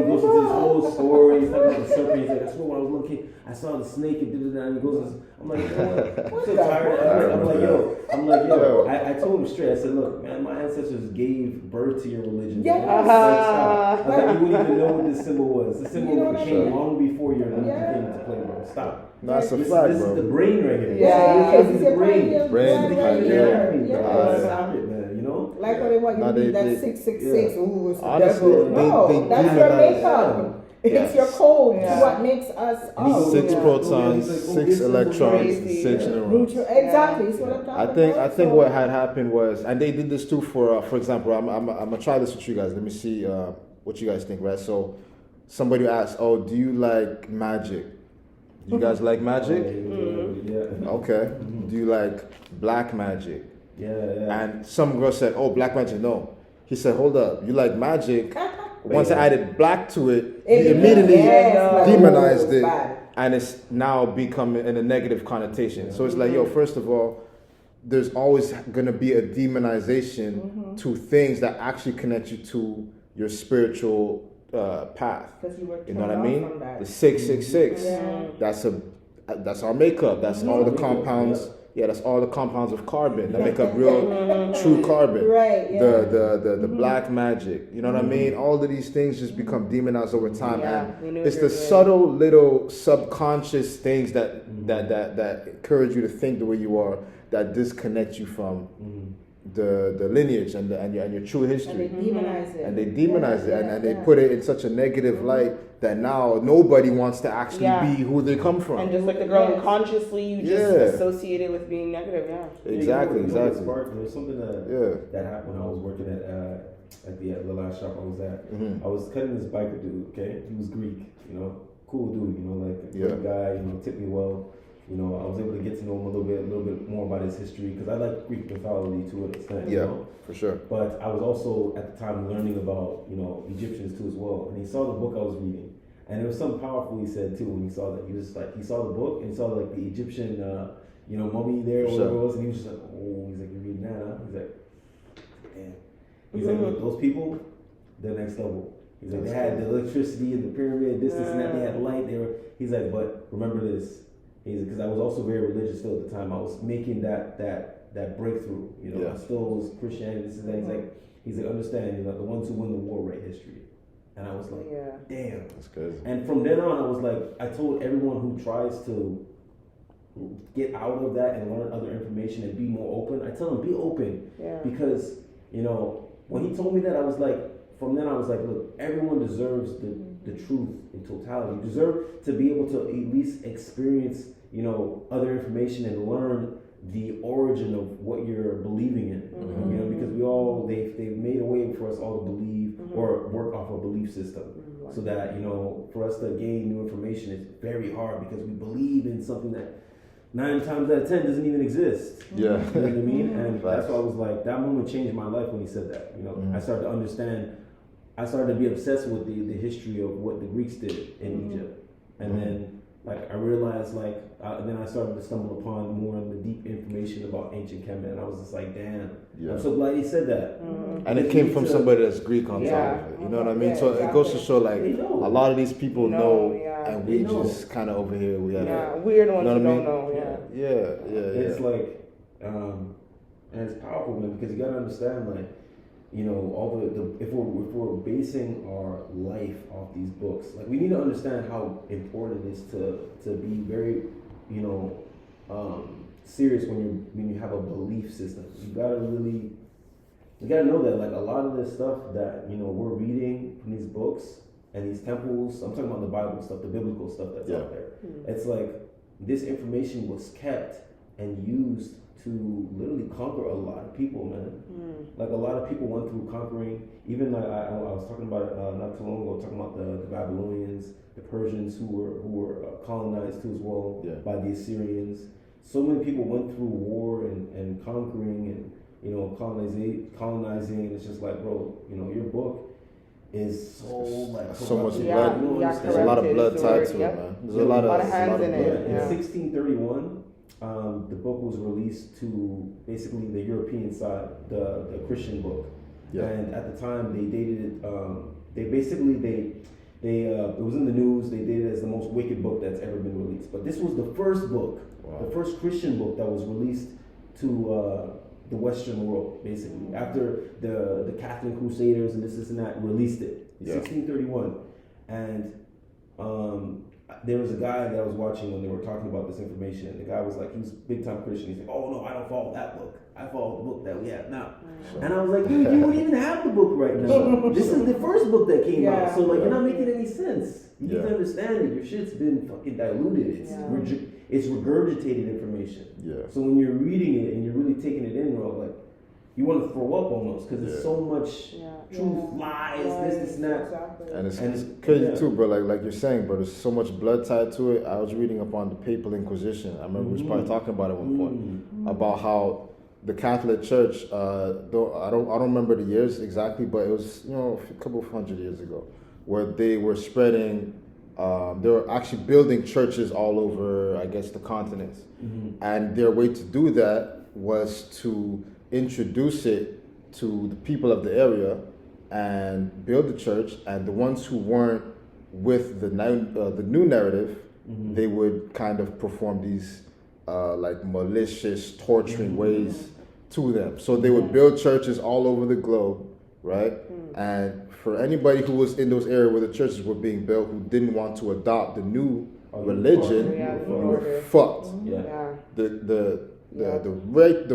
goes into this whole story. He's talking about the serpent. He's like, that's when I was little kid, I saw the snake and did it, and he goes, I'm like, I'm so tired. I'm like, yo. I told him straight. I said, look, man, my ancestors gave birth to your religion. Yes. Stop. I was like, you wouldn't even know what this symbol was. The symbol came long before your religion came into play, bro. Stop. That's a flag, This bro. is the brain right here. This is the brain. Right here. Stop it, man. Like what they want you to be that 666. Ooh, it's the honestly, devil. No, that's your makeup. It's your code. It's what makes us up. 6 protons, 6 electrons, 6 neurons. Exactly. That's what I'm talking about. I think what had happened was, and they did this too for example, I'm gonna try this with you guys. Let me see what you guys think, right? So somebody asked, "Oh, do you like magic? Do you guys like magic?" Yeah. Okay. Do you like black magic? Yeah. And some girl said, "Oh, black magic, no." He said, "Hold up, you like magic?" Once I added black to it, he immediately demonized it, and it's now become in a negative connotation. So it's like, yo, first of all, there's always gonna be a demonization to things that actually connect you to your spiritual path. You know what I mean? The 666. That's our makeup. That's all the compounds. Yeah, that's all the compounds of carbon that make up real, true carbon. Right. Yeah. The black magic. You know what I mean? All of these things just become demonized over time, and it's the subtle little subconscious things that encourage you to think the way you are, that disconnect you from the lineage and your true history. And they demonize it. And they put it in such a negative light that now nobody wants to actually be who they come from. And just like the girl, unconsciously you just associate it with being negative. Exactly. There was something that happened when I was working at the last shop I was at. I was cutting this biker dude. Okay, he was Greek. Cool dude. Like a good guy. Tipped me well. I was able to get to know him a little bit more about his history, because I like Greek mythology to an extent. For sure. But I was also at the time learning about Egyptians too as well. And he saw the book I was reading, and there was something powerful he said too when he saw that. He was like, he saw the book and he saw like the Egyptian mummy there or whatever it was, and he was just like, oh, he's like, you're reading that, huh? He's like, damn. He's like, look, those people, the next level. He's like, they had the electricity and the pyramid, this and that. They had light. He's like, but remember this. Because I was also very religious still at the time. I was making that breakthrough. I still was Christianity. This and that. He's like, understand. The ones who win the war write history. And I was like, damn, that's good. And from then on, I was like, I told everyone who tries to get out of that and learn other information and be more open. I tell them, be open, because when he told me that, I was like, from then I was like, look, everyone deserves the truth in totality. You deserve to be able to at least experience, other information and learn the origin of what you're believing in. Because they've made a way for us all to believe or work off a belief system. So that, for us to gain new information is very hard, because we believe in something that 9 times out of 10 doesn't even exist. Yeah. You know what I mean? And Facts. that's why I was like, that moment changed my life when he said that. You know, I started to understand. I started to be obsessed with the history of what the Greeks did in Egypt, and then like I realized then I started to stumble upon more of the deep information about ancient Kemet, and I was just like, damn, I'm so glad he said that. And it came from somebody that's Greek on top of it. You know what I mean? So it goes to show like a lot of these people know, and we just kind of over here we have weird ones you know who don't know. Yeah. It's like, and it's powerful, man, because you gotta understand, like, you know, all the if we're basing our life off these books, like we need to understand how important it is to be very, you know, serious when you have a belief system. You gotta know that like a lot of this stuff that, you know, we're reading from these books and these temples. I'm talking about the Bible stuff, the biblical stuff that's out there. It's like this information was kept and used to literally conquer a lot of people, man. Like a lot of people went through conquering. Even like I was talking about it not too long ago, talking about the Babylonians, the Persians who were colonized too as well by the Assyrians. So many people went through war and conquering and, you know, colonizing. And it's just like, bro, you know, your book is so much corrupted. blood. There's a lot of blood tied to it, man. There's a lot of hands in it. In 1631. The book was released to basically the European side, the Christian book, and at the time they dated it. It was in the news. They dated it as the most wicked book that's ever been released. But this was the first book, the first Christian book that was released to the Western world, basically after the Catholic Crusaders and this and that released it, 1631, and there was a guy that I was watching when they were talking about this information. The guy was like, he was big time Christian. He's like, oh no, I don't follow that book. I follow the book that we have now. And I was like, dude, you don't even have the book right now. This is the first book that came out. So like, you're not making any sense. You need to understand that your shit's been fucking diluted. It's regurgitated information. So when you're reading it and you're really taking it in, bro, like, you want to throw up almost because there's so much truth, lies, this, and that. Exactly. And it's crazy too, bro. Like you're saying, bro. There's so much blood tied to it. I was reading up on the Papal Inquisition. I remember we was probably talking about it at one point about how the Catholic Church. Though I don't remember the years exactly, but it was, you know, a couple of 100 years ago, where they were spreading. They were actually building churches all over, I guess, the continents, and their way to do that was to introduce it to the people of the area and build the church, and the ones who weren't with the new narrative, they would kind of perform these like malicious, torturing ways to them. So they would build churches all over the globe, right? And for anybody who was in those areas where the churches were being built who didn't want to adopt the new religion, you were fucked. The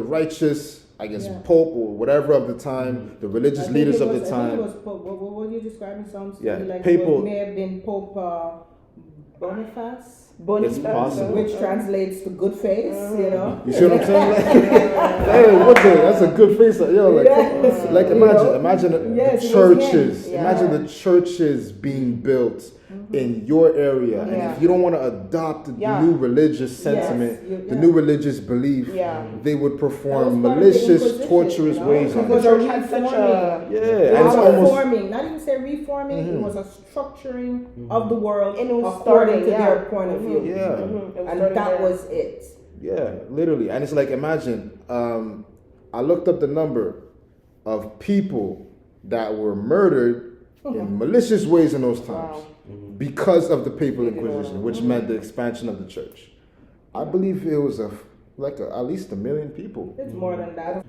righteous, I guess, Pope or whatever of the time, the religious leaders of the time. What were you describing? Like Papal. It may have been Pope Boniface. It's possible. Which translates to good face, you know. You see what I'm saying? Like, hey, that's a good face. Yo, like imagine the churches. Imagine the churches being built in your area, and if you don't want to adopt the new religious sentiment, the new religious belief, they would perform malicious, torturous ways on because it. the church had such a and it's reforming, not even say reforming, it was a structuring of the world according to their point of view. And that was it. Yeah, literally. And it's like, imagine, I looked up the number of people that were murdered in malicious ways in those times because of the Papal Inquisition, which meant the expansion of the church. I believe it was at least 1 million people. It's more than that.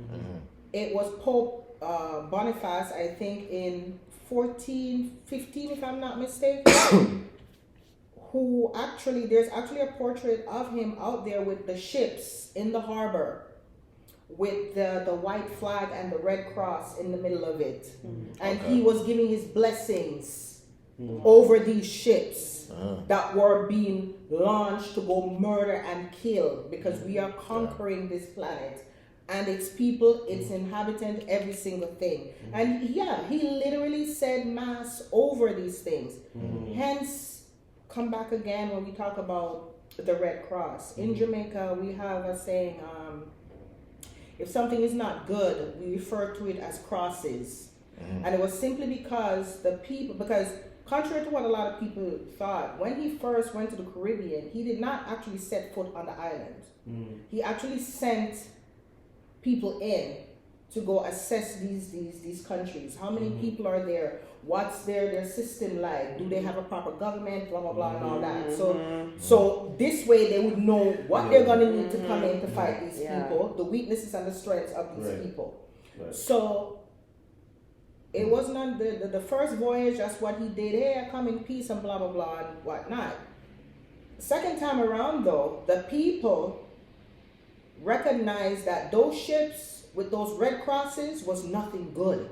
It was Pope Boniface, I think, in 1415, if I'm not mistaken, who actually, there's actually a portrait of him out there with the ships in the harbor with the white flag and the red cross in the middle of it. And he was giving his blessings over these ships that were being launched to go murder and kill, because we are conquering this planet and its people, its inhabitant, every single thing. And he literally said mass over these things. Hence, come back again when we talk about the Red Cross. In Jamaica, we have a saying, if something is not good, we refer to it as crosses. And it was simply because because contrary to what a lot of people thought, when he first went to the Caribbean, he did not actually set foot on the island. He actually sent people in to go assess these countries. How many people are there? What's their system like? Do they have a proper government? Blah blah blah and all that. So this way they would know what they're gonna need to come in to fight these people, the weaknesses and the strengths of these people. So it wasn't on the first voyage. That's what he did. Hey, I come in peace and blah blah blah and whatnot. Second time around though, the people recognized that those ships with those red crosses was nothing good.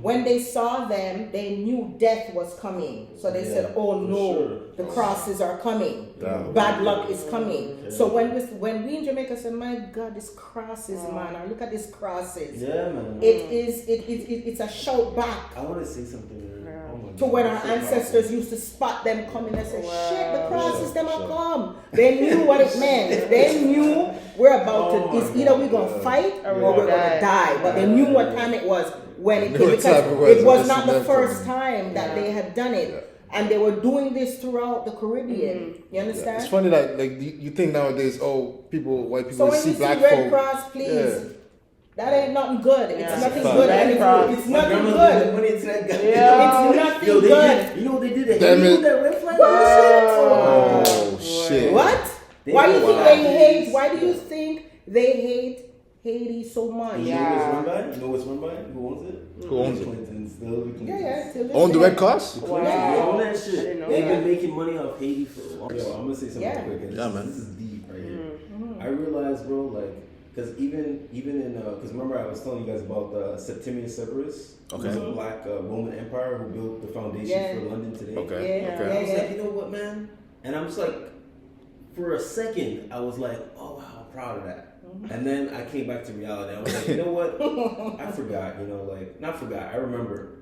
When they saw them, they knew death was coming. So they said, oh no, the crosses are coming. Bad luck is coming. So when we in Jamaica said, my God, this crosses, man, or look at these crosses. Yeah, man. It's a shout back. I want to say something there. To when our ancestors used to spot them coming and say, shit, the crosses, them are come. They knew what it meant. They knew we're about to, it's either we're going to fight or we're going to die. But they knew what time it was when it came, because it was not the first time that they had done it. And they were doing this throughout the Caribbean. You understand? It's funny that like you think nowadays, white people so when see you black see Red folk. Cross, please. That ain't nothing good. It's nothing Fuck. good. Red Cross. It's nothing good. It's nothing good. You know what they did? They Damn hated it. that red flag. Oh shit! What? Why do you think they hate? Why do you think they hate Haiti so much? You know what's run by? Who owns it? Who owns it? Clintons. Clintons. Yeah. till this On the day. Red Cross? They own that I shit. didn't know They've that. been making money off Haiti for a long time. Yo, I'm gonna say something quick. And Yeah, man. This is deep right here. I realized, bro, like, because even in because remember I was telling you guys about Septimius Severus, who was a black Roman Empire who built the foundation for London today. Okay. I was like, you know what, man? And I was like, for a second, I was like, oh wow, I'm proud of that. And then I came back to reality. I was like, you know what? I forgot. Not forgot. I remember.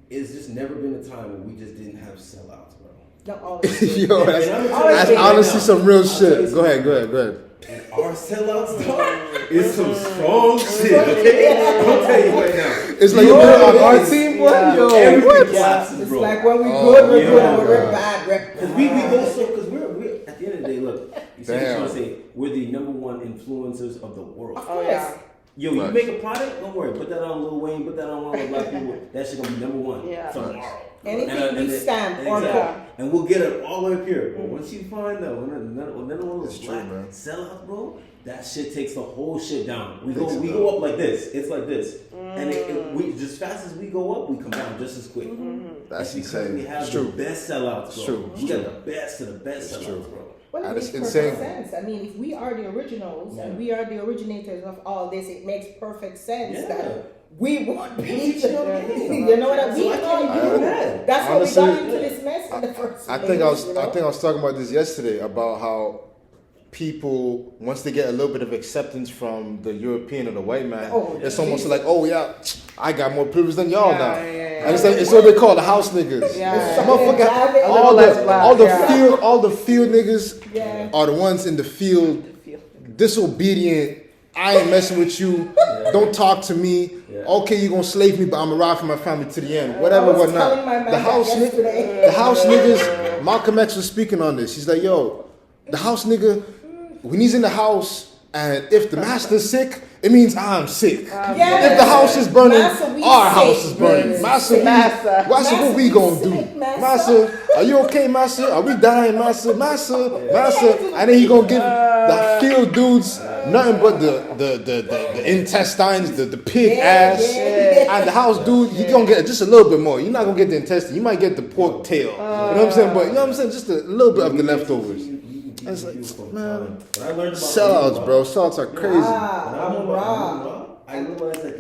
It's just never been a time where we just didn't have sellouts, bro. Not always. Yo, that's honestly some real shit. Go ahead. And our sellouts, dog, is some strong shit, okay? I'll tell you right now. It's like you're on our team, boy. Yo, everything collapses, It's bro. like when we good, we're good, and we're God. bad. Because we go so, because we're at the end of the day, look, you see what I'm Damn. trying to say, we're the number one influencers of the world. Oh yeah. Yo, you make a product, don't worry, put that on Lil Wayne, put that on one of the black people, that shit gonna be number one tomorrow. Anything we stamp on exactly. And we'll get it all the way up here. But once you find that when none of those black sellouts, bro, that shit takes the whole shit down. We go up like this. It's like this. And we just fast as we go up, we come down just as quick. That's because insane. we have It's the true. best sellouts, bro. It's true. We got the best of the best sellouts, bro. Well, it That makes is perfect insane. sense. I mean, if we are the originals and we are the originators of all this, it makes perfect sense that we would be. You know what I mean? That's how we got into this mess in the first place. I think I was talking about this yesterday about how people, once they get a little bit of acceptance from the European or the white man, it's almost like, oh yeah, I got more privilege than y'all now. And it's like it's what they call the house niggas. All the field niggas are the ones in the field, disobedient. I ain't messing with you. Don't talk to me. Okay, you gonna slave me, but I'm gonna ride for my family to the end. Whatever, whatnot. The house niggas. Malcolm X was speaking on this. He's like, yo, the house nigga, when he's in the house, and if the master's sick, it means I'm sick. If the house is burning, our house is burning. Master, what we gonna do? Master, are you okay, Master? Are we dying, Master? Master. And then he gonna give the field dudes nothing but the intestines, the pig ass. And the house dude, you gonna get just a little bit more. You're not gonna get the intestine. You might get the pork tail. You know what I'm saying? But you know what I'm saying? Just a little bit of the leftovers. It's like, man, sellouts, bro. Sellouts are crazy. I realized that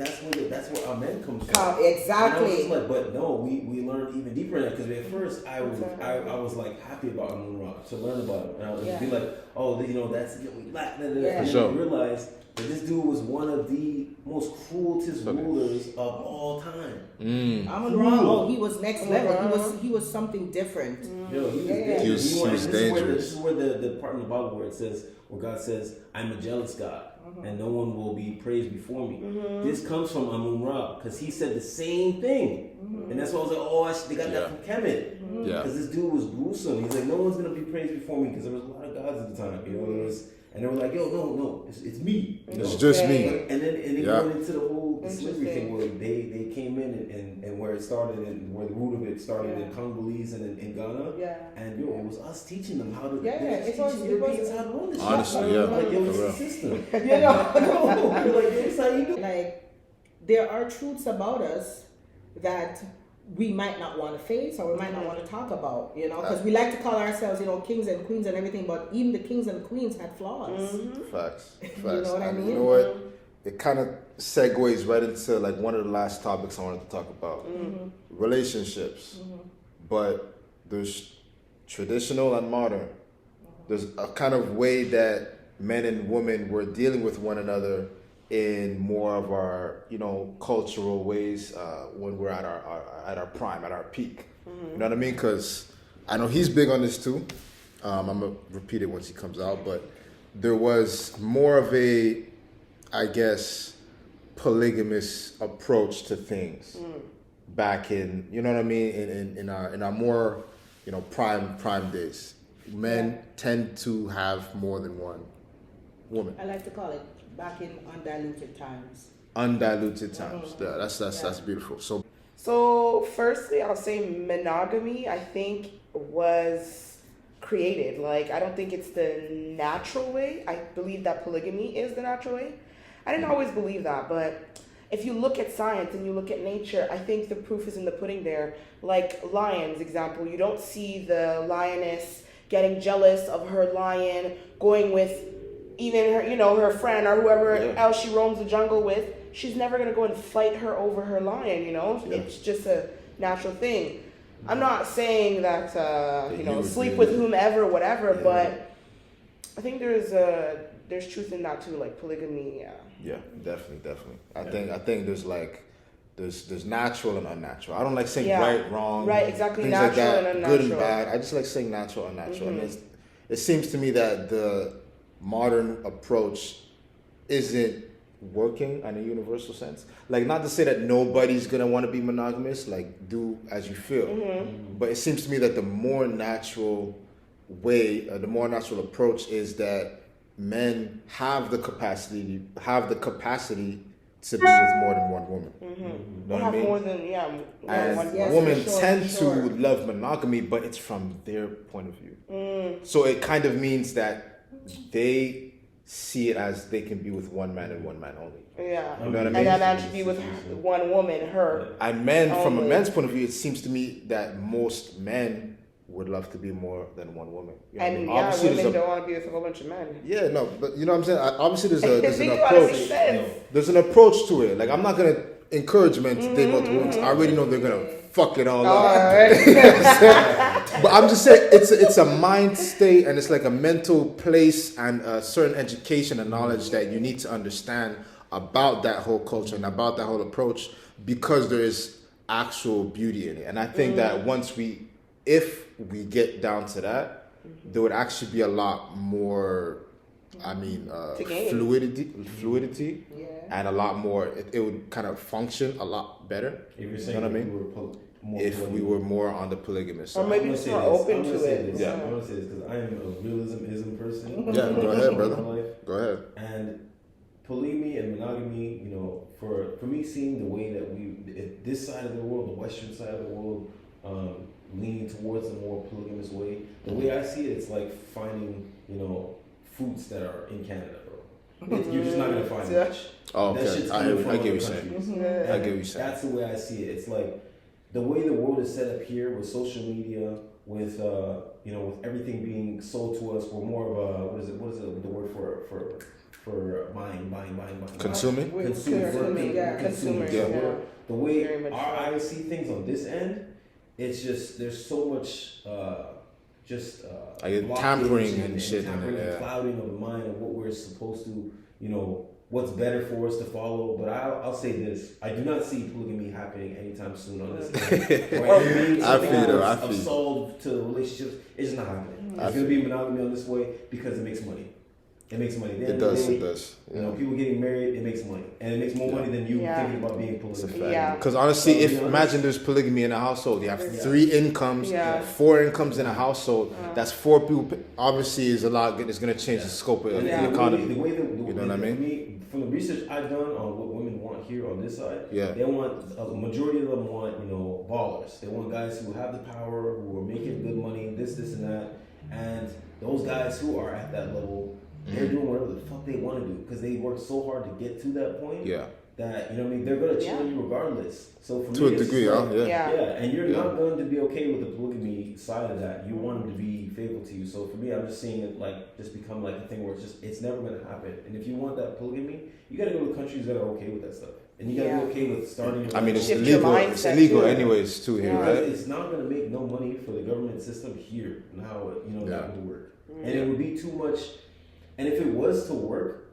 that's where our men comes from. Exactly. And I was just like, but no, we learned even deeper in that because at first I was like happy about Amun Ra to learn about him, and I would be like, oh, you know, that's we black. And I realized that this dude was one of the most cruelest rulers of all time. Amun-Ra, he was next level. He was something different. Yo, he was dangerous. This is where the part in the Bible where God says, "I'm a jealous God, and no one will be praised before me." This comes from Amun-Ra, because he said the same thing, and that's why I was like, "Oh, they got that from Kemet," because this dude was gruesome. He's like, "No one's gonna be praised before me," because there was a lot of gods at the time, you know. And they were like, "Yo, no, it's me. It's just me." And then went into the whole slavery thing where they came in and where it started and where the root of it started in Congolese and in Ghana. Yeah. And it was us teaching them how to it was Europeans how to run this. Honestly, yeah. Like, yo, it's the system. Like, this how you do. Like, there are truths about us that we might not want to face or we might not want to talk about, because we like to call ourselves, kings and queens and everything, but even the kings and queens had flaws. Facts. You know what I mean? You know what? It kind of segues right into like one of the last topics I wanted to talk about. Relationships. But there's traditional and modern. There's a kind of way that men and women were dealing with one another in more of our, cultural ways when we're at our prime, at our peak. You know what I mean? Because I know he's big on this too. I'm gonna repeat it once he comes out, but there was more of a, I guess, polygamous approach to things back in, you know what I mean, in our more, prime days. Men tend to have more than one woman. I like to call it back in undiluted times. Undiluted times. Yeah, that's beautiful. So firstly, I'll say monogamy, I think, was created. Like, I don't think it's the natural way. I believe that polygamy is the natural way. I didn't always believe that, but if you look at science and you look at nature, I think the proof is in the pudding there. Like lions, example, you don't see the lioness getting jealous of her lion, going with even her, her friend or whoever else she roams the jungle with. She's never going to go and fight her over her lion, It's just a natural thing. I'm not saying that, sleep with whomever, whatever, but I think there's truth in that too, like polygamy, Yeah, definitely. I think there's natural and unnatural. I don't like saying right, wrong, right, exactly, things natural like that, and unnatural. good and bad. I just like saying natural and unnatural. And it seems to me that the modern approach isn't working in a universal sense. Like, not to say that nobody's gonna want to be monogamous, like do as you feel, but it seems to me that the more natural way, the more natural approach is that men have the capacity to be with more than one woman. You know what I mean? More than and women tend to love monogamy, but it's from their point of view. So it kind of means that they see it as they can be with one man and one man only. Yeah. You know what I mean? And that man should be with one woman, her. And men, from a man's point of view, it seems to me that most men would love to be more than one woman. You know and what I mean? Women don't want to be with a whole bunch of men. Yeah, no, but you know what I'm saying? Obviously there's an approach. There's an approach to it. Like, I'm not going to encourage men to date multiple women. I already know they're going to fuck it all up. Right. You know what I'm saying? But I'm just saying it's a mind state, and it's like a mental place and a certain education and knowledge that you need to understand about that whole culture and about that whole approach, because there is actual beauty in it. And I think that if we get down to that, there would actually be a lot more, fluidity, and a lot more, it would kind of function a lot better. If you're saying, you know what I mean? If we were more on the polygamous side. Or maybe just more open to it. Yeah, I'm going to say this because I am a realism person. Yeah, go ahead, brother. Go ahead. And polygamy and monogamy, for me, seeing the way that this side of the world, the Western side of the world, leaning towards a more polygamous way. The way I see it, it's like finding, fruits that are in Canada, bro. You're just not gonna find much. Oh, okay. I get what you're saying. I get what you're saying. That's the way I see it. It's like the way the world is set up here with social media, with with everything being sold to us. We're more of a what is it? The word for buying. Consuming. Consuming. Yeah. The way our eyes see things on this end, it's just there's so much tampering and shit, tampering and clouding of the mind of what we're supposed to what's better for us to follow. But I'll say this: I do not see polygamy happening anytime soon on this land. I feel solved to relationships. It's just not happening. It's going to be monogamy on this way because it makes money. It makes money. It does. Yeah. You know, people getting married, it makes money, and it makes more money than you thinking about being polygamous. Yeah. Because honestly, imagine there's polygamy in a household, you have 3 incomes, 4 incomes in a household. That's 4 people. Obviously, is a lot. It's going to change the scope of the economy. You know what I mean? From the research I've done on what women want here on this side, they want a majority of them want ballers. They want guys who have the power, who are making good money, this and that, and those guys who are at that level. They're doing whatever the fuck they want to do because they work so hard to get to that point. That they're gonna cheat on you regardless. So for to a degree, and you're not going to be okay with the polygamy side of that. You want them to be faithful to you. So for me, I'm just seeing it like just become like a thing where it's never gonna happen. And if you want that polygamy, you gotta go to countries that are okay with that stuff. And you gotta be okay with starting. I mean, it's illegal. It's illegal anyways too here, right? It's not gonna make no money for the government system here. And how that would work, and it would be too much. And if it was to work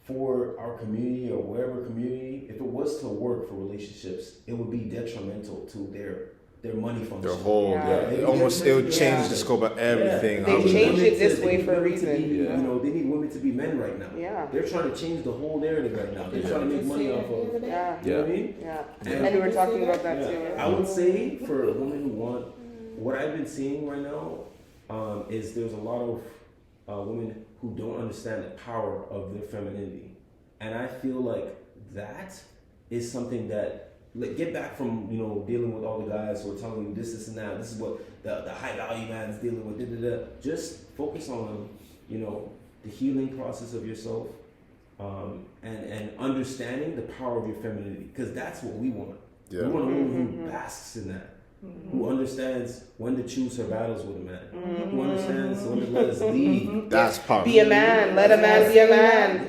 for our community or wherever community, if it was to work for relationships, it would be detrimental to their money function. Their whole, it would change the scope of everything. They changed it this way for a reason. They need women to be men right now. They're trying to change the whole narrative right now. They're trying to make money off of. You know what I mean? And we were talking about that too. I would say for women who want, what I've been seeing right now is there's a lot of women who don't understand the power of their femininity. And I feel like that is something that, get back from, dealing with all the guys who are telling you this and that, this is what the high value man is dealing with, just focus on, the healing process of yourself, and understanding the power of your femininity, because that's what we want. We want a woman who basks in that. Who understands when to choose her battles with a man? Who understands when to let us lead? That's powerful. Be a man. Let a man be a man.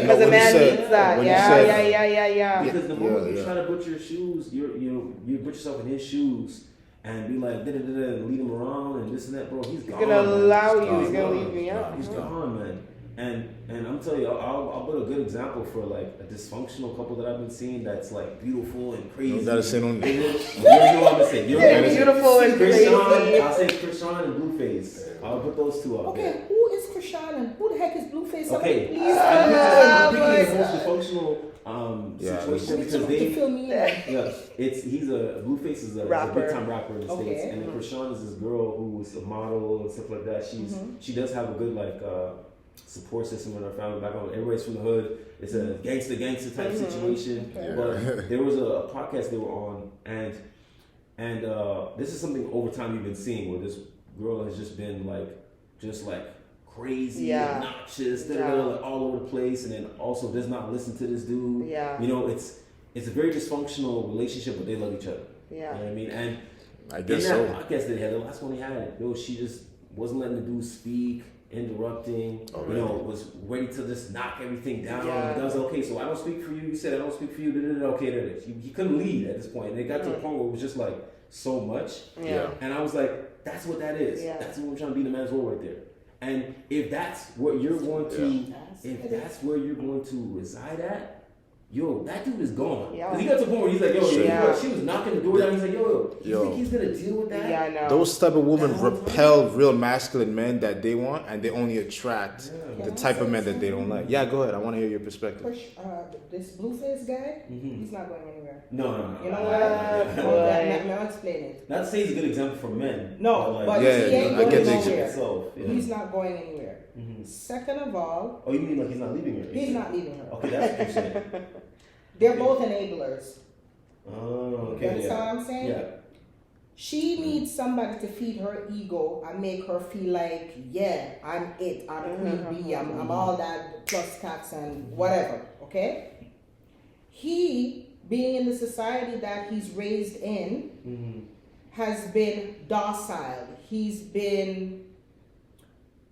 Because a man needs that. Yeah. Because the moment you try to put your shoes, you put yourself in his shoes and be like and lead him around and this and that, bro. He's gone. He's gonna allow you. He's gonna leave me out. He's gone, man. And I'm telling you, I'll put a good example for like a dysfunctional couple that I've been seeing that's like beautiful and crazy. You gotta say no name. You know what I'm saying? Beautiful and crazy. I'll say Krishan and Blueface. I'll put those two up. Okay, who is Krishan and who the heck is Blueface? Okay, please. I'm picking the most dysfunctional situation because they. Fill me in. Blueface is a big time rapper in the States, and then Krishan is this girl who's a model and stuff like that. She does have a good support system in our family background. Everybody's from the hood. It's a gangster type situation. Okay. But there was a podcast they were on, and this is something over time you've been seeing where this girl has just been crazy, obnoxious, all over the place, and then also does not listen to this dude. It's a very dysfunctional relationship, but they love each other. You know what I mean? And I guess in that podcast they had, the last one they had, she just wasn't letting the dude speak, interrupting, was ready to just knock everything down. That was okay. So I don't speak for you. You said I don't speak for you. Okay, there it is. He couldn't lead at this point. And it got to a point where it was just like so much. And I was like, that's what that is. That's what we're trying to be the man's role right there. And if that's what you're going to, if that's where you're going to reside at, that dude is gone. Because he got to the point where he's like, she was knocking the door down. He's like, you think he's going to deal with that? Yeah, I know. Those type of women repel real masculine men that they want, and they only attract the type of men that they don't like. Yeah, go ahead. I want to hear your perspective. This Blueface guy, he's not going anywhere. No. You know what? Now explain it. Not to say he's a good example for men. No, but he ain't going nowhere. He's not going anywhere. Second of all... Oh, you mean like he's not leaving her? He's not leaving her. Okay, that's what you're saying. They're both enablers. Oh, okay. That's all I'm saying? Yeah. She needs somebody to feed her ego and make her feel like, I'm it. I'm Queen Bee. I'm all that plus cats and whatever. Okay? He, being in the society that he's raised in, has been docile. He's been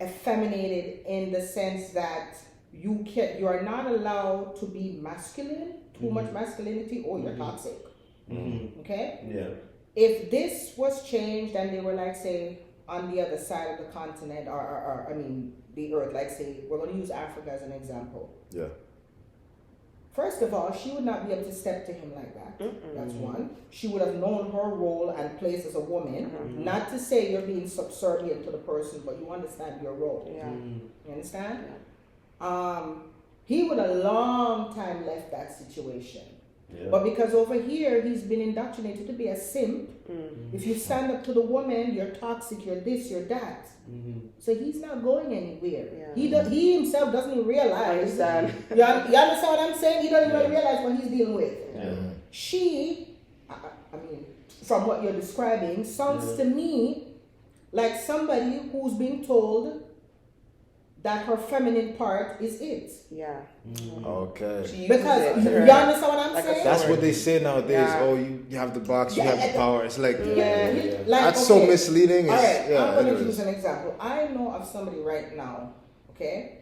effeminated in the sense that you are not allowed to be masculine, too much masculinity, or you're toxic. Okay? Yeah. If this was changed and they were like, say, on the other side of the continent, or the earth, like say, we're going to use Africa as an example. Yeah. First of all, she would not be able to step to him like that. That's one. She would have known her role and place as a woman. Not to say you're being subservient to the person, but you understand your role. Yeah. You understand? He would have long time left that situation. Yeah. But because over here he's been indoctrinated to be a simp. If you stand up to the woman, you're toxic, you're this, you're that. So he's not going anywhere. He himself doesn't even realize. You understand what I'm saying? He doesn't even realize what he's dealing with. She, I mean, from what you're describing, sounds to me like somebody who's being told that her feminine part is it. Yeah. Okay. Because you understand what I'm saying? That's what they say nowadays. Yeah. Oh, you have the box, you have the power. It's like, Like, that's so misleading. All right, I'm going to anyways. use an example. I know of somebody right now, okay?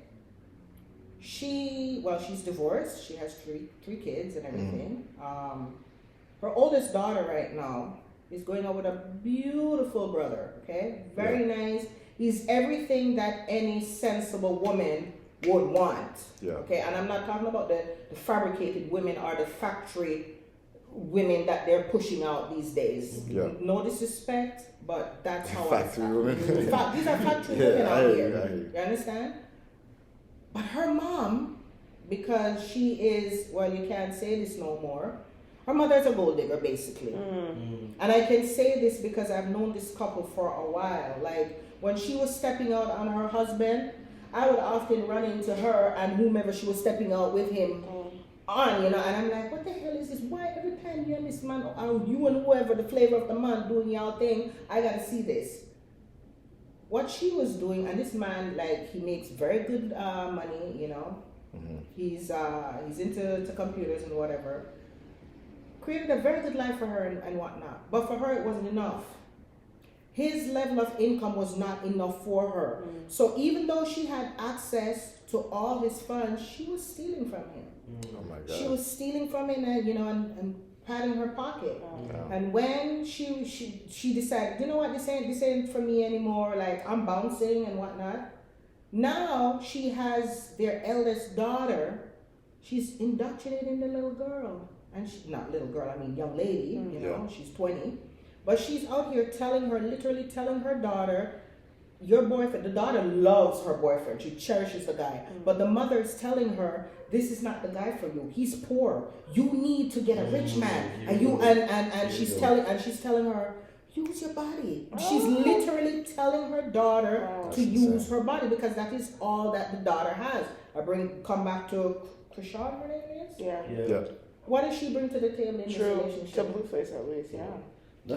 She's divorced. She has three kids and everything. Her oldest daughter right now is going out with a beautiful brother, okay? Very nice. He's everything that any sensible woman would want. Okay, and I'm not talking about the fabricated women or the factory women that they're pushing out these days. No disrespect, but that's how factory women. These are factory women out here. You understand? But her mom, because she is, well, you can't say this no more. Her mother's a gold digger, basically. And I can say this because I've known this couple for a while. Like, when she was stepping out on her husband, I would often run into her and whomever she was stepping out with him on, and I'm like, what the hell is this? Why every time you and this man, or you and whoever, the flavor of the month, doing your thing, I gotta see this. What she was doing, and this man, like, he makes very good money, He's into computers and whatever. Created a very good life for her and whatnot. But for her, it wasn't enough. His level of income was not enough for her. So even though she had access to all his funds, she was stealing from him. Oh my God. She was stealing from him and padding her pocket. And when she decided, you know what, this ain't for me anymore, like I'm bouncing and whatnot. Now she has their eldest daughter. She's indoctrinating the little girl. And not little girl, I mean young lady, she's 20. But she's out here literally telling her daughter, your boyfriend, the daughter loves her boyfriend. She cherishes the guy. But the mother is telling her, this is not the guy for you. He's poor. You need to get a rich man. And she's telling her, use your body. She's literally telling her daughter to use her body because that is all that the daughter has. Come back to Krishan, her name is? Yeah. What does she bring to the table in this relationship? To Blueface, at least,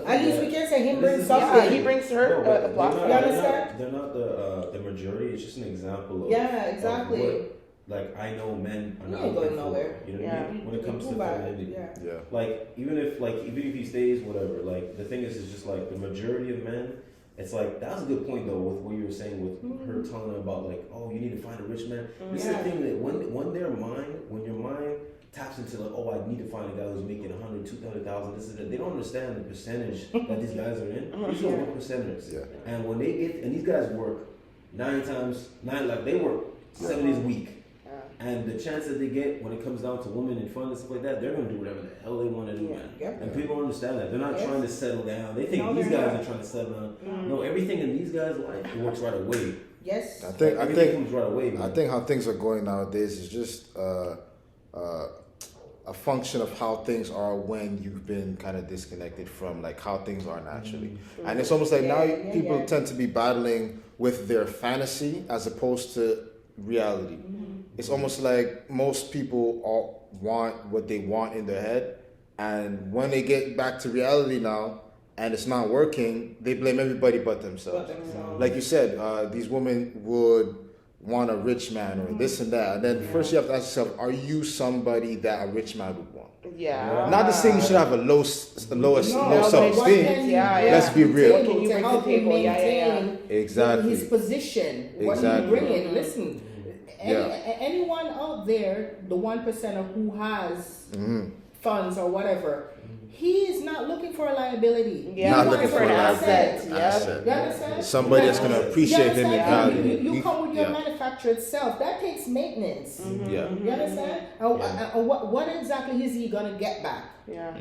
At least we can say him brings something. Yeah, he brings her a platform. You understand? They're not the majority. It's just an example of exactly. Of what, like, I know men are not going looking nowhere. for. You know what I mean? When it comes to femininity. Like even if he stays, whatever. Like the thing is just like the majority of men. It's like that was a good point though with what you were saying with her telling her about like, oh, you need to find a rich man. This is the thing that when your mind taps into like, oh, I need to find a guy who's making 100, 200,000. This is that they don't understand the percentage that these guys are in. These are 1%ers. And when they get, and these guys work 9 times 9, like they work 7 days a week. And the chance that they get when it comes down to women and fun and stuff like that, they're gonna do whatever the hell they want to do, man. And people don't understand that. They're not trying to settle down. They think these guys are trying to settle down. No, everything in these guys' life it works right away. Yes. I think comes right away, man. I think how things are going nowadays is just a function of how things are when you've been kind of disconnected from like how things are naturally. And it's almost like now people tend to be battling with their fantasy as opposed to reality. It's almost like most people all want what they want in their head, and when they get back to reality now and it's not working, they blame everybody but themselves. Like you said, these women would want a rich man or this and that, and then first you have to ask yourself, are you somebody that a rich man would want? Not to say you should have a low self-esteem. Let's be real. What can you bring to the table? Exactly. His position. What are you bringing? Listen, anyone out there, the 1% who has funds or whatever, he is not looking for a liability. Yeah, Not I'm looking for an an asset. asset. You understand? Somebody that's gonna appreciate him and value You, him. you come with your Yeah. manufacturer itself. That takes maintenance. Yeah. You understand? And what exactly is he gonna get back? Yeah.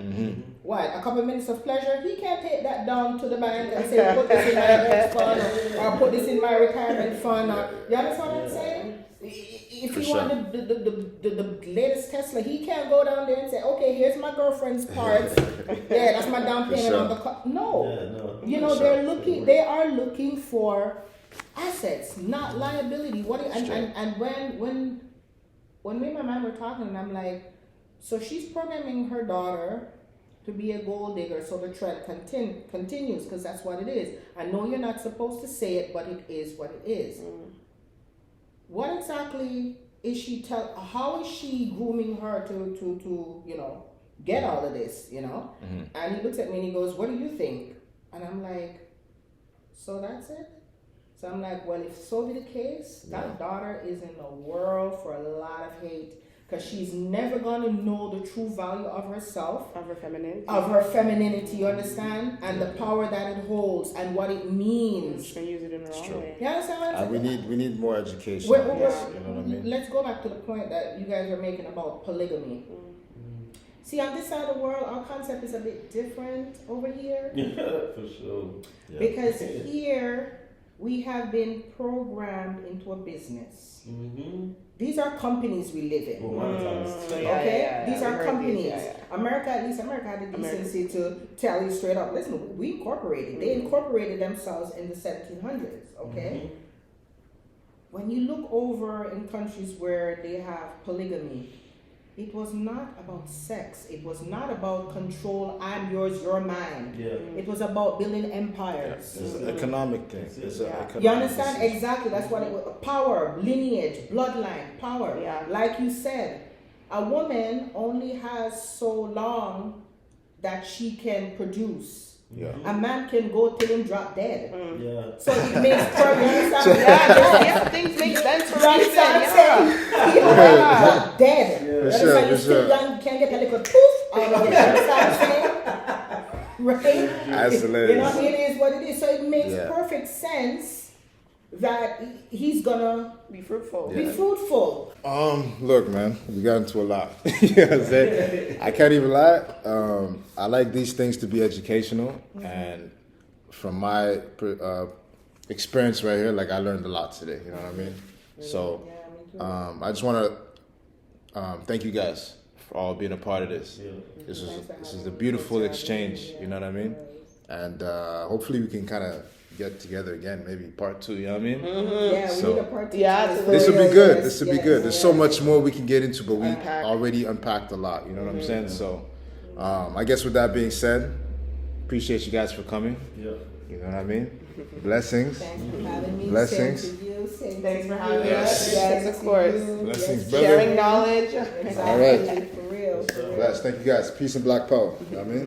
What? A couple of minutes of pleasure? He can't take that down to the bank and say, put this in my health fund or put this in my retirement fund. Or, you understand what I'm saying? If For he sure. want the latest Tesla, he can't go down there and say, okay, here's my girlfriend's parts. Yeah, that's my down payment sure. on the car. No. Yeah, no. You know, they are looking for assets, not liability. And when me and my man were talking, and I'm like, so she's programming her daughter to be a gold digger, so the trend continues, because that's what it is. I know you're not supposed to say it, but it is what it is. What exactly is she how is she grooming her to you know, get all of this, you know? And he looks at me and he goes, what do you think? And I'm like, so that's it? So I'm like, well, if so be the case, that daughter is in the world for a lot of hate, because she's never gonna know the true value of herself, Of her femininity. you understand, and the power that it holds and what it means. She's gonna use it in the wrong true. way. You understand what I'm saying? We need more education. Wait, on this, you know what I mean? Let's go back to the point that you guys are making about polygamy. See, on this side of the world, our concept is a bit different over here. For sure. Yeah. Because here, we have been programmed into a business. These are companies we live in. Okay? These are companies. America had the decency to tell you straight up, listen, we incorporated. They incorporated themselves in the 1700s. Okay? When you look over in countries where they have polygamy, it was not about sex. It was not about control. I'm yours, you're mine. Yeah. It was about building empires. It's an economic thing. It's an economic You understand? decision. Exactly. That's what it was. Power, lineage, bloodline, power. Yeah. Like you said, a woman only has so long that she can produce. Yeah. A man can go till him drop dead. Yeah. So it makes perfect sense. Yeah, things make sense for You me. understand what I'm saying? You know, drop dead. Yeah. You For understand? sure, You for still sure. young, you can't get a little poof out of it. You understand what I'm saying? Right? That's You know, hilarious. it is what it is. So it makes Yeah. perfect sense that he's gonna Be fruitful. be fruitful. Look, man, we got into a lot. You know what I'm saying? I can't even lie. I like these things to be educational, and from my experience right here, like I learned a lot today. You know what I mean? So, I just want to thank you guys for all being a part of this. This is a beautiful exchange. You know what I mean? And hopefully we can kind of get together again, maybe part 2. You know what I mean? Yeah, we So- need a part 2. Yeah, This will be good. This will be Yes, good. There's so yes. much more we can get into, but we Unpack. already unpacked a lot. You know what I'm saying? So, I guess with that being said, appreciate you guys for coming. Yeah. You know what I mean? Blessings. Thanks for having me. Blessings. Same to you. Same Thanks to for you. having us. Yes, of course. Blessings, Yes, brother. Sharing knowledge. Exactly. All right. For real. Bless. Thank you guys. Peace and black power. You know what I mean?